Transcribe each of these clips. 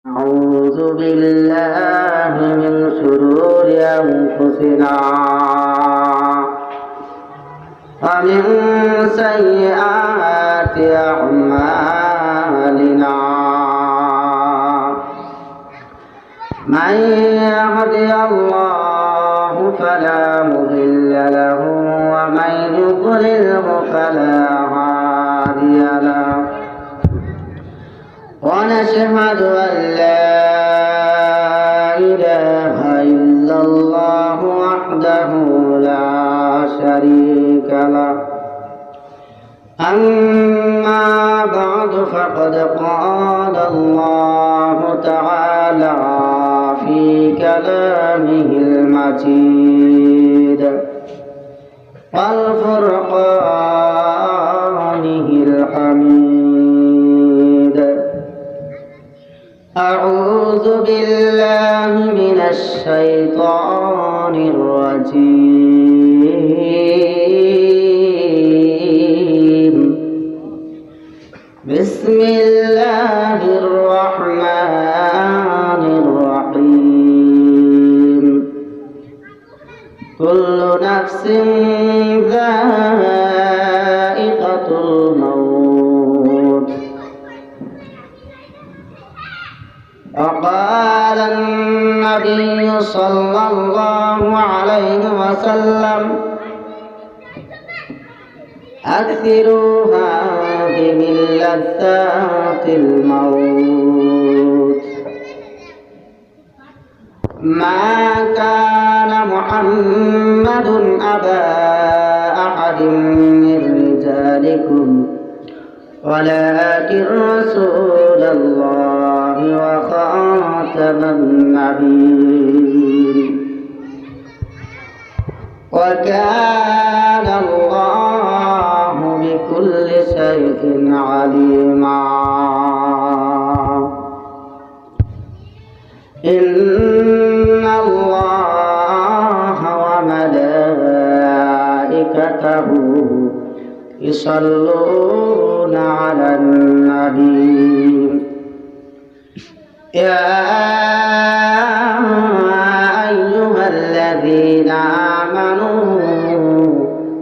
أعوذ بالله من شرور أنفسنا ومن سيئات أعمالنا من يهد الله فلا مضل له ومن يضلله فلا هادي له ونشهد أن لا إله إلا الله وحده لا شريك له أما بعد فقد قال الله تعالى في كلامه المجيد والفرقانه الحميد أعوذ بالله من الشيطان الرجيم بسم الله الرحمن الرحيم كل نفس ذائقة الموت وقال النبي صلى الله عليه وسلم أكثروا هذه لذات الموت ما كان محمد أبا أحد من رجالكم ولكن رسول الله وخاتم النبيين وكان الله بكل شيء عليما إن الله وملائكته يصلون على النبي يا أيها الذين آمنوا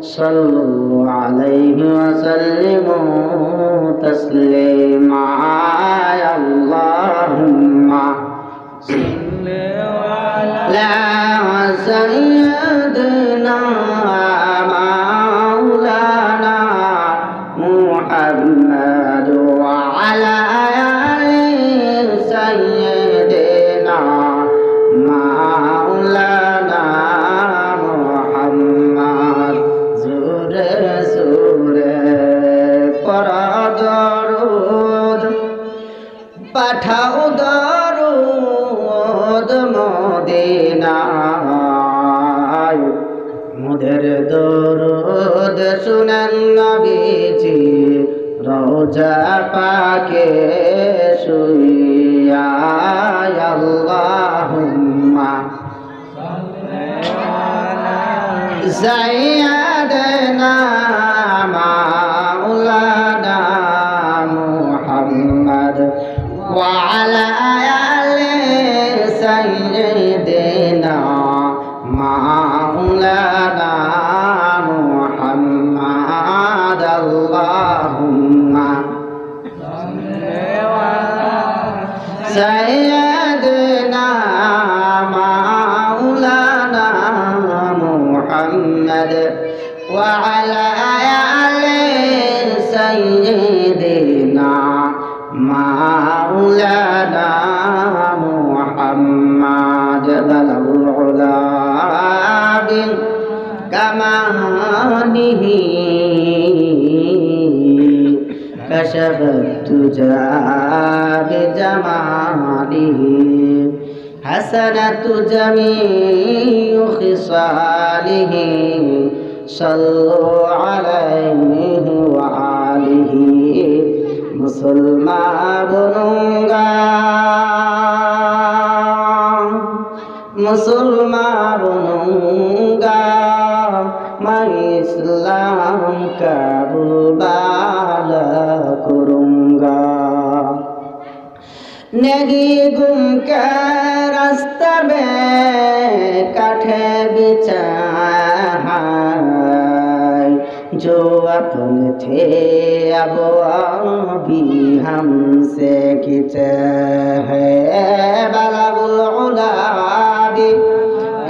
صلوا عليه وسلموا تسليما اللهم صل على سيدنا محمد وعلى آل سيدنا مولانا محمد زوره زوره পড়া দরুদ পাঠাও দরুদ মদিনায় মোদের দরুদ শুনেন নবীজি রওজা পাকে শুইয়া আল্লাহুম্মা সাইয়্যিদানা মাওলানা মুহাম্মদ ওয়া আলা আলি সাইয়্যিদিনা মাওলানা মুহাম্মদ আল্লাহুম্মা سيدنا مولانا محمد وعلى آل سيدنا مولانا محمد بلغ العلا بكماله كشف الدجى بجماله حسنة جميع خصاله صلوا عليه وآله مسلمان بنونغا مسلمان بنونغا मैं इस्लाम का बुलबाला करूँगा नहीं गुम के रास्ते में काठे बिछा जो अपने थे अब अभी हमसे खिंचे है बलगुल उलाबी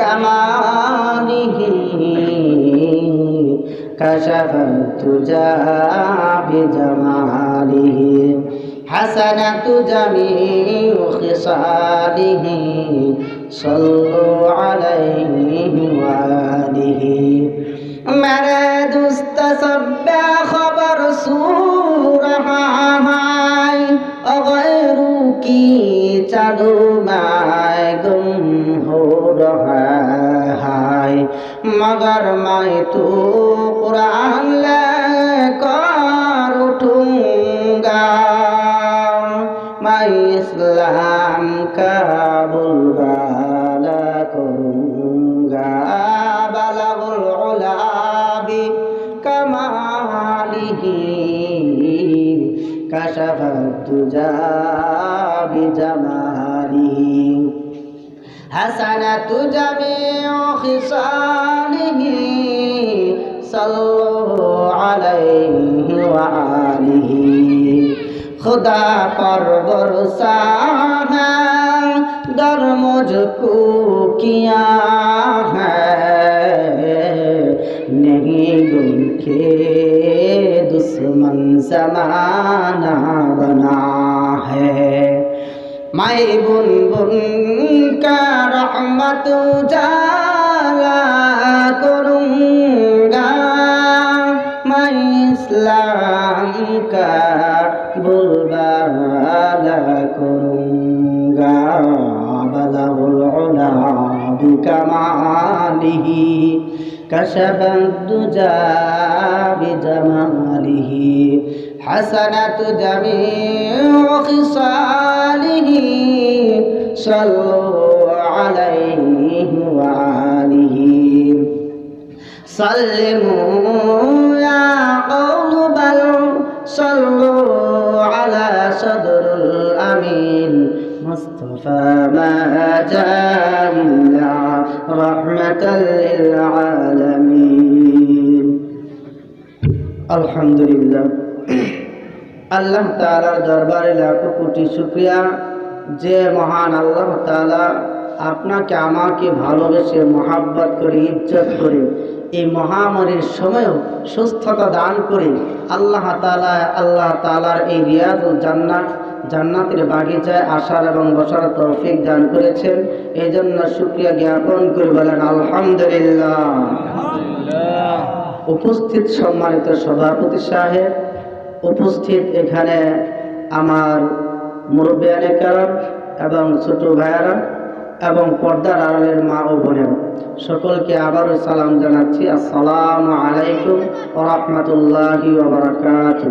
कमालिही कशफत तुजा बिजमालिही हसनत जमीउ खिसालिही सल्लु अलैहि वालिही मेरे दोस्त सब खबर सू रहा है गैरू की चादू में गुम हो रहा है मगर मैं तो कुरान लेकर उठूंगा मैं इस्लाम का बुलवाला करूंगा बलगुल उलाबी कमालिही कशफत तुजा बिजमालिही हसनत जमीउ खिसालिही सल्लु अलैहि वालिही खुदा पर भरोसा है डर मुझको किया है नहीं गुम के दुश्मन ज़माना बना है मैं बुन बुन का रहमत उजाला करूँगा मैं इस्लाम का बुलवाला करूँगा बलगुल उला बिकमालिही कशफत तुजा बिजमालिही हसनत जमीउ खिसालिही सल्लु अलैहि वालिही सल्लिमू या कौम बल सल्लु अला सदरुल अमीन मुस्तफा मा जाइल्ला रहमतल लिल आलमीन अल्हम्दुलिल्लाह আল্লাহ তাআলার দরবারে লাখো কোটি শুকরিয়া যে মহান আল্লাহ তাআলা আপনাকে আমাকে ভালোবেসে মহাব্বত করে ইজ্জত করে এই মহামারীর সময়ও সুস্থতা দান করে আল্লাহ তাআলার এই রিয়াজুল জান্নাত জান্নাতের বাগিচায় আসার এবং বসার তৌফিক দান করেছেন এই জন্য শুকরিয়া জ্ঞাপন করে বলেন আলহামদুলিল্লাহ। উপস্থিত সম্মানিত সভাপতি সাহেব, উপস্থিত এখানে আমার মুরব্বিয়ানে কেরাম এবং ছোট ভাইয়েরা এবং পর্দার আড়ালের মা ও বোনেরা সকলকে আবারও সালাম জানাচ্ছি। আসসালামু আলাইকুম ওয়া রাহমাতুল্লাহি ওয়া বারাকাতুহু।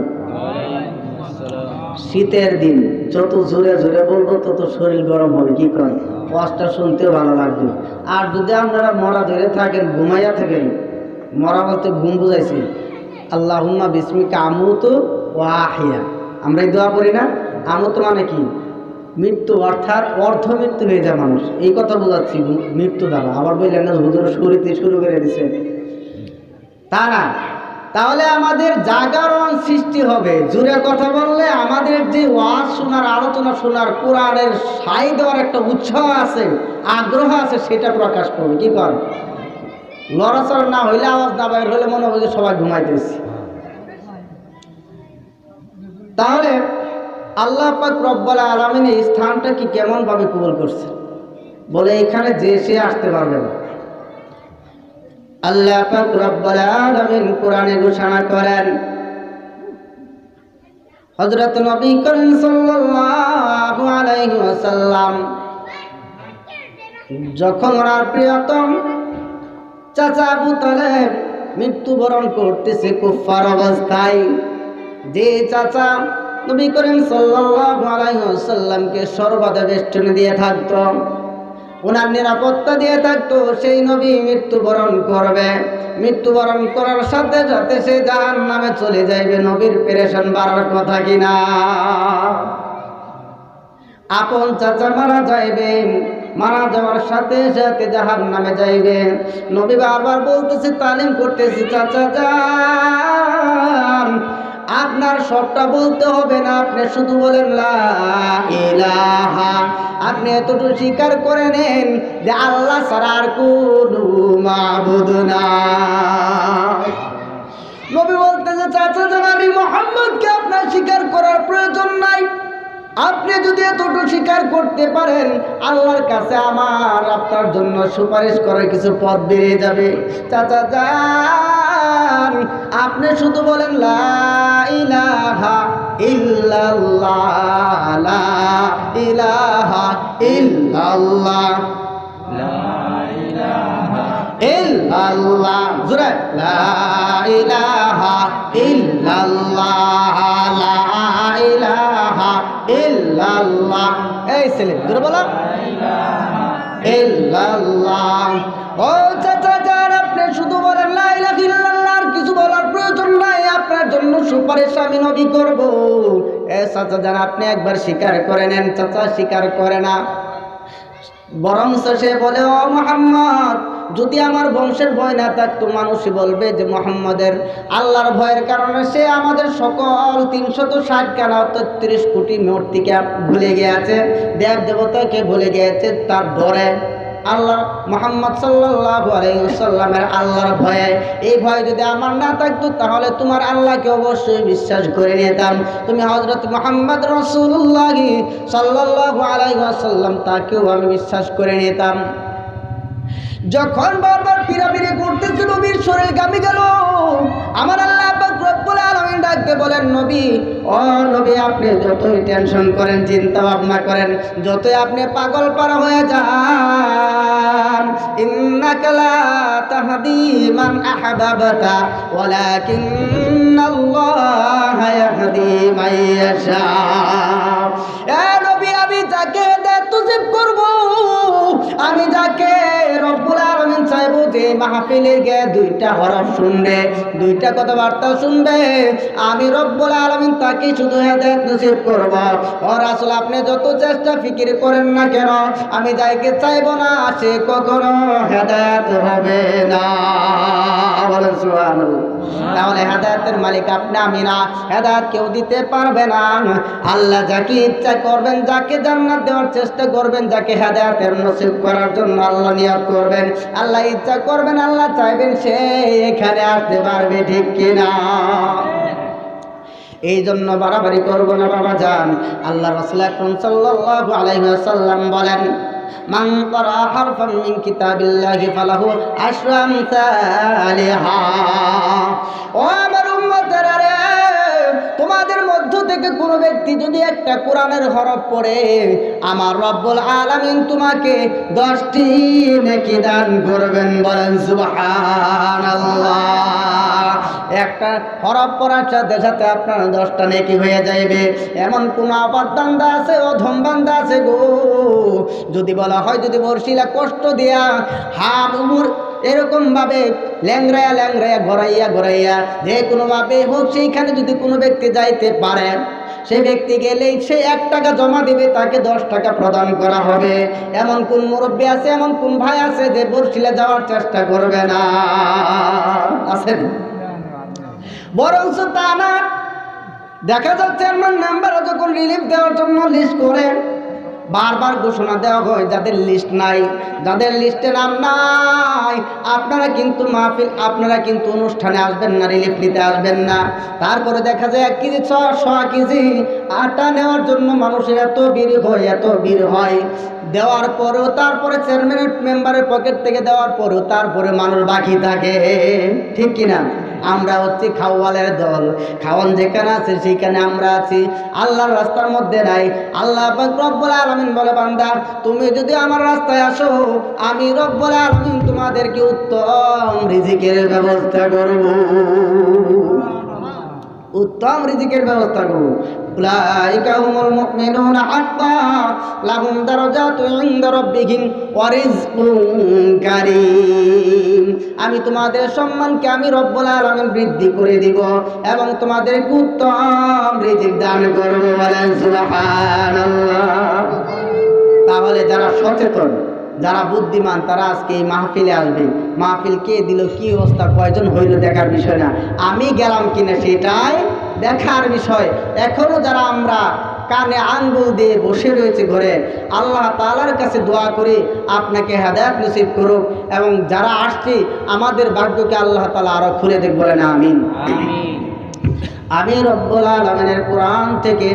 শীতের দিন যত জোরে জোরে বলবো তত শরীর গরম হবে, কি করেন ওয়াজটা শুনতেও ভালো লাগবে। আর যদি আপনারা মরা ধরে থাকেন ঘুমাইয়া থাকেন, মরা বলতে ঘুম বুঝাইছি, আল্লাহুম্মা বিসমিকা আমুতু ওয়া আহিয়া, আমরা এই দোয়া করি না? আমুতু মানে কি? মৃত্যু, অর্থাৎ অর্ধ মৃত্যু হয়ে যায় মানুষ, এই কথা বোঝাচ্ছি মৃত্যু দ্বারা। আবার বললেন না হুজুর শরীরতে শুরু করে দিছে তারা, তাহলে আমাদের জাগরণ সৃষ্টি হবে। জোরে কথা বললে আমাদের যে ওয়াজ শোনার, আলোচনা শোনার, কোরআনের সাই দেওয়ার একটা উৎসাহ আছে, আগ্রহ আছে, সেটা প্রকাশ করবে। কি কর লড়াচড়া না হইলে, আওয়াজ না বাইর হলে মনে হবে যে সবাই ঘুমাইতেছি। তাহলে আল্লাহ পাক রব্বুল আলামিন এই স্থানটা কি কেমন ভাবে কবুল করছে? বলে এখানে যে সে আসতে পারবে না। আল্লাহ পাক রব্বুল আলামিন কোরআনে ঘোষণা করেন, হযরত নবী করিম সাল্লাল্লাহু আলাইহি ওয়াসাল্লাম যখন ওনার প্রিয়তম চাচা আবু তালেব মৃত্যুবরণ করতেছে কুফার অবস্থায়, যে চাচা নবী করিম সাল্লাল্লাহু আলাইহি ওয়াসাল্লামকে সর্বদা বেষ্টনী দিয়ে থাকতো, ওনার নিরাপত্তা দিয়ে থাকতো, সেই নবী মৃত্যুবরণ করবে। মৃত্যুবরণ করার সাথে সাথে সে জাহান্নামে চলে যাইবে। নবীর পেরেশান বাড়ার কথা কিনা? আপন চাচা মারা যাইবে, মারা যাওয়ার সাথে সাথে জাহান্নামে যাইবে। নবী বারবার বলতেছে, তালিম করতেছি, চাচা যান আপনার সবটা বলতে হবে না, আপনি শুধু বলেন লা ইলাহা। আপনি এতটুকু স্বীকার করে নেন যে আল্লাহ ছাড়া আর কোনো মাবুদ নাই। নবী বলতেছে, চাচা যান আমি মুহাম্মদকে আপনার স্বীকার করার প্রয়োজন নাই। আপনি যদি এতটুকু স্বীকার করতে পারেন, আল্লাহর কাছে আমার আপনার জন্য সুপারিশ করার কিছু পথ বেরিয়ে যাবে। চাচা যান আপনি শুধু বলেন লা ইলাহা ইল্লাল্লাহ, লা ইলাহা ইল্লাল্লাহ, লা ইলাহা ইল্লাল্লাহ, জোরে লা ইলাহা ইল্লাল্লাহ, লা ইলাহা ইল্লাল্লাহ। এই ছেলে জোরে বলো ইল্লাল্লাহ। ও চাচা যান আপনি শুধু বলেন লা ইলাহা ইল্লাল্লাহ, আর কিছু বলার প্রয়োজন নাই, আপনার জন্য সুপারিশ আমি নবী করব। এ চাচা যান আপনি একবার স্বীকার করে নেন। চাচা স্বীকার করে না, বরং সে বলে, ও মুহাম্মদ যদি আমার বংশের ভয় না থাকতো, মানুষই বলবে যে মুহাম্মদের আল্লাহর ভয়ের কারণে সে আমাদের সকল 360 কোটি মূর্তিকে ভুলে গিয়েছে, দেব দেবতাকে ভুলে গিয়েছে। তার ডরে আল্লাহ মুহাম্মদ সাল্লাল্লাহু আলাইহি ওয়াসাল্লামের আল্লাহর ভয়ে, এই ভয় যদি আমার না থাকতো তাহলে তোমার আল্লাহকে অবশ্যই বিশ্বাস করে নিতাম। তুমি হযরত মুহাম্মদ রাসূলুল্লাহ সাল্লাল্লাহু আলাইহি ওয়াসাল্লাম তাকেও আমি বিশ্বাস করে নিতাম। যখন বারবার পিরাপিরি করতেছে, নবীর শরীর গামি গেল। আমার আল্লাহ পাক রব্বুল আলামিন ডাকতে বলেন, নবী ও নবী আপনি যতই টেনশন করেন, চিন্তা ভাবনা করেন, যতই আপনি পাগল পারা হয়ে যান, ইন্নাকা লা তাহদি মান আহবাবতা ওয়ালাকিন্নাল্লাহা ইয়াহদি মান ইয়াশা। এ নবী আমি যাকে নসিব করব, আমি যাকে রব্বুল আলামিন চাইবো যে মাহফিলে গিয়ে দুইটা হরফ শুনবে, দুইটা কথাবার্তা শুনবে, আমি রব্বুল আলামিন তাকে শুধু হেদায়েত নসিব করব। ও রাসূল আপনি যত চেষ্টা ফিকির করেন না কেন, আমি যাইকে চাইবো না সে কখনো হেদায়েত হবে না। বলেন সুবহানাল্লাহ। তাহলে হেদায়েতের মালিক আপনি, আমি না। হেদায়েত কেউ দিতে পারবে না। আল্লাহ যাকে ইচ্ছা করবেন, যাকে জান্নাত দেওয়ার চেষ্টা করবেন, যাকে হেদায়েতের নসিব করার জন্য আল্লাহ নিয়ত করবেন, আল্লাহ ইচ্ছা করবেন, আল্লাহ চাইবেন, সে এখানে আসতে পারবে, ঠিক কিনা? এই জন্য বাড়াবাড়ি করবো না বাবা যান। আল্লাহ রাসূল আকরাম সাল্লাল্লাহু আলাইহি ওয়াসাল্লাম বলেন, মান ক্বারা হারফান মিন কিতাবিল্লাহি ফালাহু আশরু আমসালিহা। ও আমার উম্মতেরা রে, তোমাদের মধ্য থেকে কোনো ব্যক্তি যদি একটা কোরআনের হরফ পড়ে, আমার রব্বুল আলামিন তোমাকে 10টি নেকি দান করবেন। বলেন সুবহানাল্লাহ। একটা হরফ পড়ার সাথে সাথে আপনার 10টা নেকি হয়ে যাইবে। এমন কোন আপাত বান্দা আছে, অধম বান্দা আছে গো, যদি বলা হয় যদি বর্ষিলা কষ্ট দিয়া হাম উমর এরকম ভাবে ল্যাংরায়া ল্যাংরায়া ঘোরাইয়া ঘোরাইয়া যে কোনো ভাবে হোক সেইখানে যদি কোনো ব্যক্তি যাইতে পারে, সেই ব্যক্তি গেলেই সে 1 টাকা জমা দিবে, তাকে 10 টাকা প্রদান করা হবে। এমন কোন মুরব্বী আছে, এমন কোন ভাই আছে যে বর্ষিলে যাওয়ার চেষ্টা করবে না? আছেন? বরঞ্চ তা না, দেখা যাচ্ছে চেয়ারম্যান মেম্বাররা যখন রিলিফ দেওয়ার জন্য লিস্ট করে, বারবার ঘোষণা দেওয়া হয় যাদের লিস্ট নাই, যাদের লিস্টে নাম নাই, আপনারা কিন্তু মাহফিল, আপনারা কিন্তু অনুষ্ঠানে আসবেন না, রিলিফ নিতে আসবেন না। তারপরে দেখা যায় 1 কেজি 100 কেজি আটা নেওয়ার জন্য মানুষের এত ভিড় হয়, এত ভিড় হয়। দেওয়ার পরেও তারপরে চেয়ারম্যানের মেম্বারের পকেট থেকে দেওয়ার পরেও তারপরে মানুষ বাকি থাকে, ঠিক কিনা? আমরা হচ্ছে খাওয়ালের দল, খাওয়ান যেখানে আছে সেখানে আমরা আছি, আল্লাহর রাস্তার মধ্যে নাই। আল্লাহ পাক রব্বুল আলামিন বলে, বান্দা তুমি যদি আমার রাস্তায় আসো, আমি রব্বুল আলামিন তোমাদেরকে উত্তম রিজিকের ব্যবস্থা করব, উত্তম রিজিকের ব্যবস্থা করব। উলাইকা হুমুল মুমিনুনা হাক্কান লাহুম দারাজাতুন ইনদা রাব্বিহিম ওয়া রিজকুন কারীম। আমি তোমাদের সম্মানকে আমি রব্বুল আলামিন বৃদ্ধি করে দিব এবং তোমাদের উত্তম রিজিক দান করব। বলেন সুবহানাল্লাহ। তাহলে যারা সচেতন, যারা বুদ্ধিমান, তারা আজকে এই মাহফিলে আসবে। মাহফিল কে দিল, কি অবস্থা, কয়জন হইল দেখার বিষয় না, আমি গেলাম কিনা সেটাই দেখার বিষয়। এখনো যারা আমরা কানে আঙ্গুল দিয়ে বসে রয়েছে ঘরে, আল্লাহ তাআলার কাছে দোয়া করি আপনাকে হেদায়েত নসিব করুক, এবং যারা আসছে আমাদের ভাগ্যকে আল্লাহ তাআলা আরো খুলে দেখ। বলেন আমিন। আমি রব্বুল আলামিনের কোরআন থেকে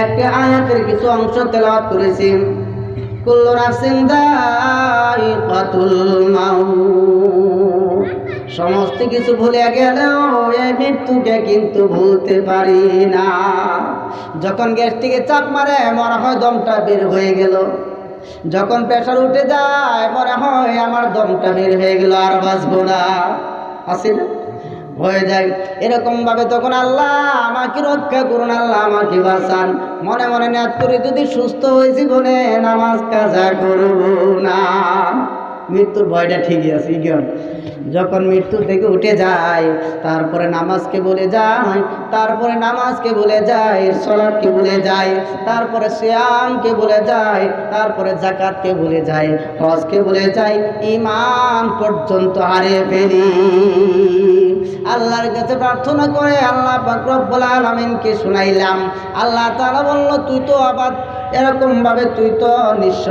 একটা আয়াতের কিছু অংশ তেলাওয়াত করেছি। কুল্লু নাফসিন যায়িকাতুল মাউত। সমস্ত কিছু ভুলে গেলেও এই মৃত্যুকে কিন্তু ভুলতে পারি না। যখন গ্যাস থেকে চাপ মারে মনে হয় দমটা বের হয়ে গেল, যখন প্রেশার উঠে যায় মনে হয় আমার দমটা বের হয়ে গেল, আর বাঁচবো না, আছে না, হয়ে যায় এরকম ভাবে। তখন আল্লাহ আমাকে রক্ষা করুন, আল্লাহ আমাকে বাঁচান। মনে মনে নিয়ত করে যদি সুস্থ হয়ে জীবনে নামাজ কাজা করব না। মৃত্যুর ভয়টা ঠিকই আছে, যখন মৃত্যু থেকে উঠে যায় তারপরে নামাজকে ভুলে যায়, তারপরে নামাজকে ভুলে যায়, সালাতকে ভুলে যায়, তারপরে সিয়ামকে ভুলে যায়, তারপরে যাকাতকে ভুলে যায়, হজকে ভুলে যায়, ঈমান পর্যন্ত হারিয়ে ফেলি। আল্লাহর কাছে প্রার্থনা করে আল্লাহ পাক রব্বুল আলামিনকে শুনাইলাম। আল্লাহ তাআলা বলল, তুই তো আবার এরকম ভাবে তুই তো নিঃস্ব,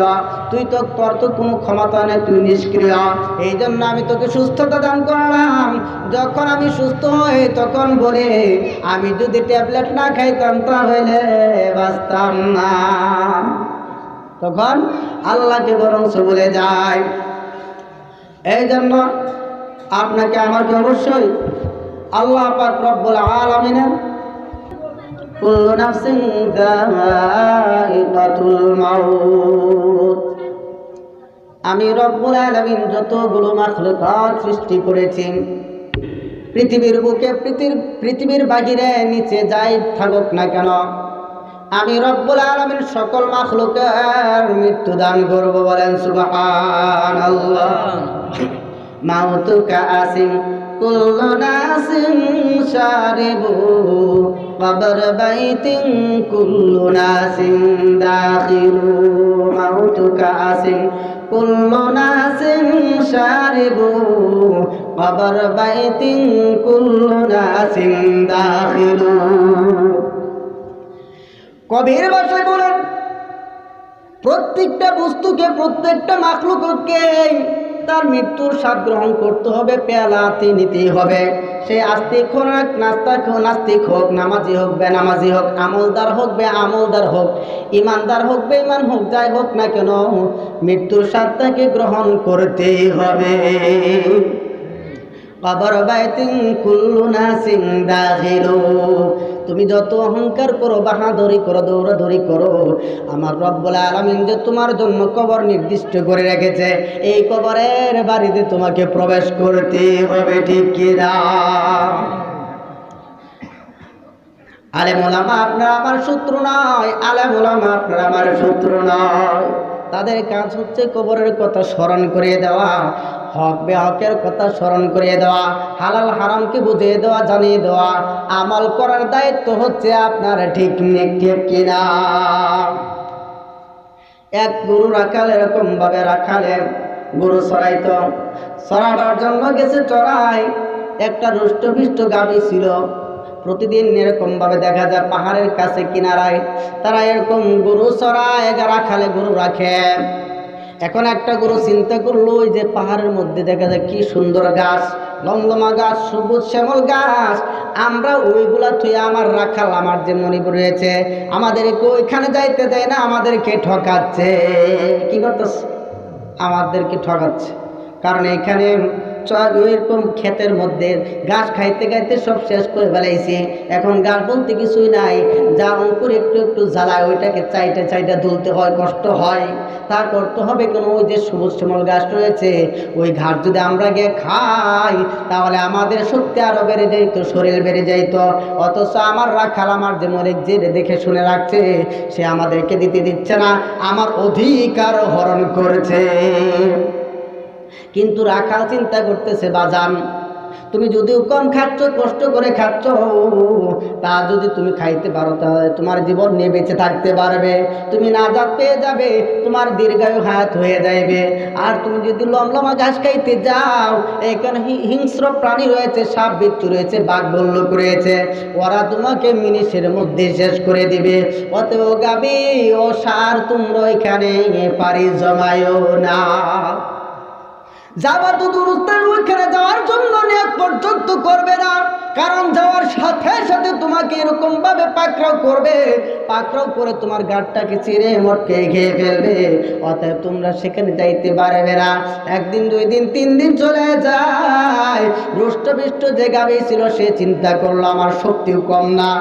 তুই তো তোর তো কোনো ক্ষমতা নেই, তুই নিষ্ক্রিয়, এই জন্য আমি তোকে সুস্থতা দান করলাম। যখন আমি সুস্থ হই তখন বলে আমি যদি ট্যাবলেট না খাইতাম তাহলে বাঁচতাম না। তখন আল্লাহকে বরং বলে যায়। এই জন্য আপনাকে আমাকে অবশ্যই আল্লাহ পাক রব্বুল আলামিনের কুল্লু নাফসিন যায়িকাতুল মাউত, আমি রব্বুল আলামিন যতগুলো মাখলুকাত সৃষ্টি করেছি পৃথিবীর বুকে, পৃথিবীর বাহিরে নিচে যাই থাকুক না কেন, আমি রব্বুল আলামিন সকল মাখলুকের মৃত্যু দান করব। বলেন সুবহানাল্লাহ। মাউতুকা আসিম কুল্লু নাসিন শারিবু কবর বাইতিন কুল্লু নাসিন দাখিলু। মাউতুকা আসিম কুল্লু নাসিন শারিবু কবর বাইতিন কুল্লু নাসিন দাখিলু। কবির ভাষায় বলেন, প্রত্যেকটা বস্তুকে, প্রত্যেকটা মাখলুককে তার মৃত্যুর স্বাদ গ্রহণ করতে হবে, পেয়ালাতে নিতেই হবে। সে আস্তিক হোক, নাস্তিক হোক, নামাজি হোক, বেনামাজি হোক, আমলদার হোক, বেআমলদার হোক, ইমানদার হোক, বেঈমান হোক, যাই হোক না কেন মৃত্যুর স্বাদটাকে গ্রহণ করতেই হবে। কবর বাইতিন কুল্লু নাসিন দাখিলু। তুমি যত অহংকার করো, বাহাদুরি করো, দৌড়াদৌড়ি করো, আমার রব্বুল আলামিন যে তোমার জন্য কবর নির্দিষ্ট করে রেখেছে, এই কবরের বাড়িতে তোমাকে প্রবেশ করতে হবে, ঠিক কি না? আলেম ওলামা আপনারা আমার শত্রু নয়, আলেম ওলামা আপনারা আমার শত্রু নয়। তাদের কাজ হচ্ছে কবরের কথা স্মরণ করিয়ে দেওয়া, হক বেহকের কথা স্মরণ করিয়ে দেওয়া, হালাল হারামকে বুঝিয়ে দেওয়া, জানিয়ে দেওয়া। আমল করার দায়িত্ব হচ্ছে আপনার, ঠিক কিনা? এক গরু রাখাল এরকম ভাবে রাখালে গরু চড়াইতো, চড়াবার জন্য গেছে চড়াই, একটা রুষ্টপিষ্ট গাভী ছিল। প্রতিদিন এরকম ভাবে দেখা যায় পাহাড়ের কাছে কিনারায় তারা এরকম গরু চড়ায়, রাখালে গরু রাখে। এখন একটা গরু চিন্তা করলো, ওই যে পাহাড়ের মধ্যে দেখা যায় কি সুন্দর গাছ, লমলমা গাছ, সবুজ শ্যামল গাছ, আমরা ওইগুলা থুয়ে আমার রাখাল, আমার যে মণিপুর রয়েছে, আমাদেরকে ওইখানে যাইতে দেয় না, আমাদেরকে ঠকাচ্ছে। কি করতেছে? আমাদেরকে ঠকাচ্ছে। কারণ এখানে এরকম ক্ষেতের মধ্যে ঘাস খাইতে খাইতে সব শেষ করে ফেলাইছি, এখন ঘাস বলতে কিছুই নাই, যা অঙ্কুর একটু একটু জ্বালায় ওইটাকে চাইটা চাইটা তুলতে হয়, কষ্ট হয়। তা করতে হবে কেন? ওই যে সবুজ শ্যামল গাছ রয়েছে, ওই ঘাস যদি আমরা গিয়ে খাই তাহলে আমাদের শক্তি আরো বেড়ে যাইত, শরীর বেড়ে যাইত। অথচ আমার রাখাল, আমার যে মলিক, যে দেখে শুনে রাখছে, সে আমাদেরকে দিতে দিচ্ছে না, আমার অধিকার হরণ করছে। কিন্তু রাখাল চিন্তা করতেছে, বাজান তুমি যদিও কম খাচ্ছ, কষ্ট করে খাচ্ছ, তা যদি তুমি খাইতে পারো তাহলে তোমার জীবন নিয়ে বেঁচে থাকতে পারবে, তুমি নাজাত পেয়ে যাবে, তোমার দীর্ঘায়ু হায়াত হয়ে যাইবে। আর তুমি যদি লমলমা ঘাস খাইতে যাও, এখানে হিংস্র প্রাণী রয়েছে, সাপ বিচ্ছু রয়েছে, বাঘ ভল্লুক রয়েছে, ওরা তোমাকে মিনিটের মধ্যে শেষ করে দিবে। অতএব গাবি ও সার তোমরা এখানে পারি জমায়ও না। যাবা তো দূরত্বের ওইখানে যাওয়ার জন্য নিয়ত পর্যন্ত করবে না, কারণ যাওয়ার সাথে সাথে তোমাকে এরকম ভাবে পাকড়াও করবে, পাকড়াও করে তোমার গাড়টাকে চিরে মটকে খেয়ে ফেলবে। অতএব তোমরা সেখানে যাইতে পারবে না। একদিন, 2 দিন, 3 দিন চলে যায়। রুষ্টপিষ্ট যে গাবি ছিল সে চিন্তা করলো আমার শক্তিও কম না,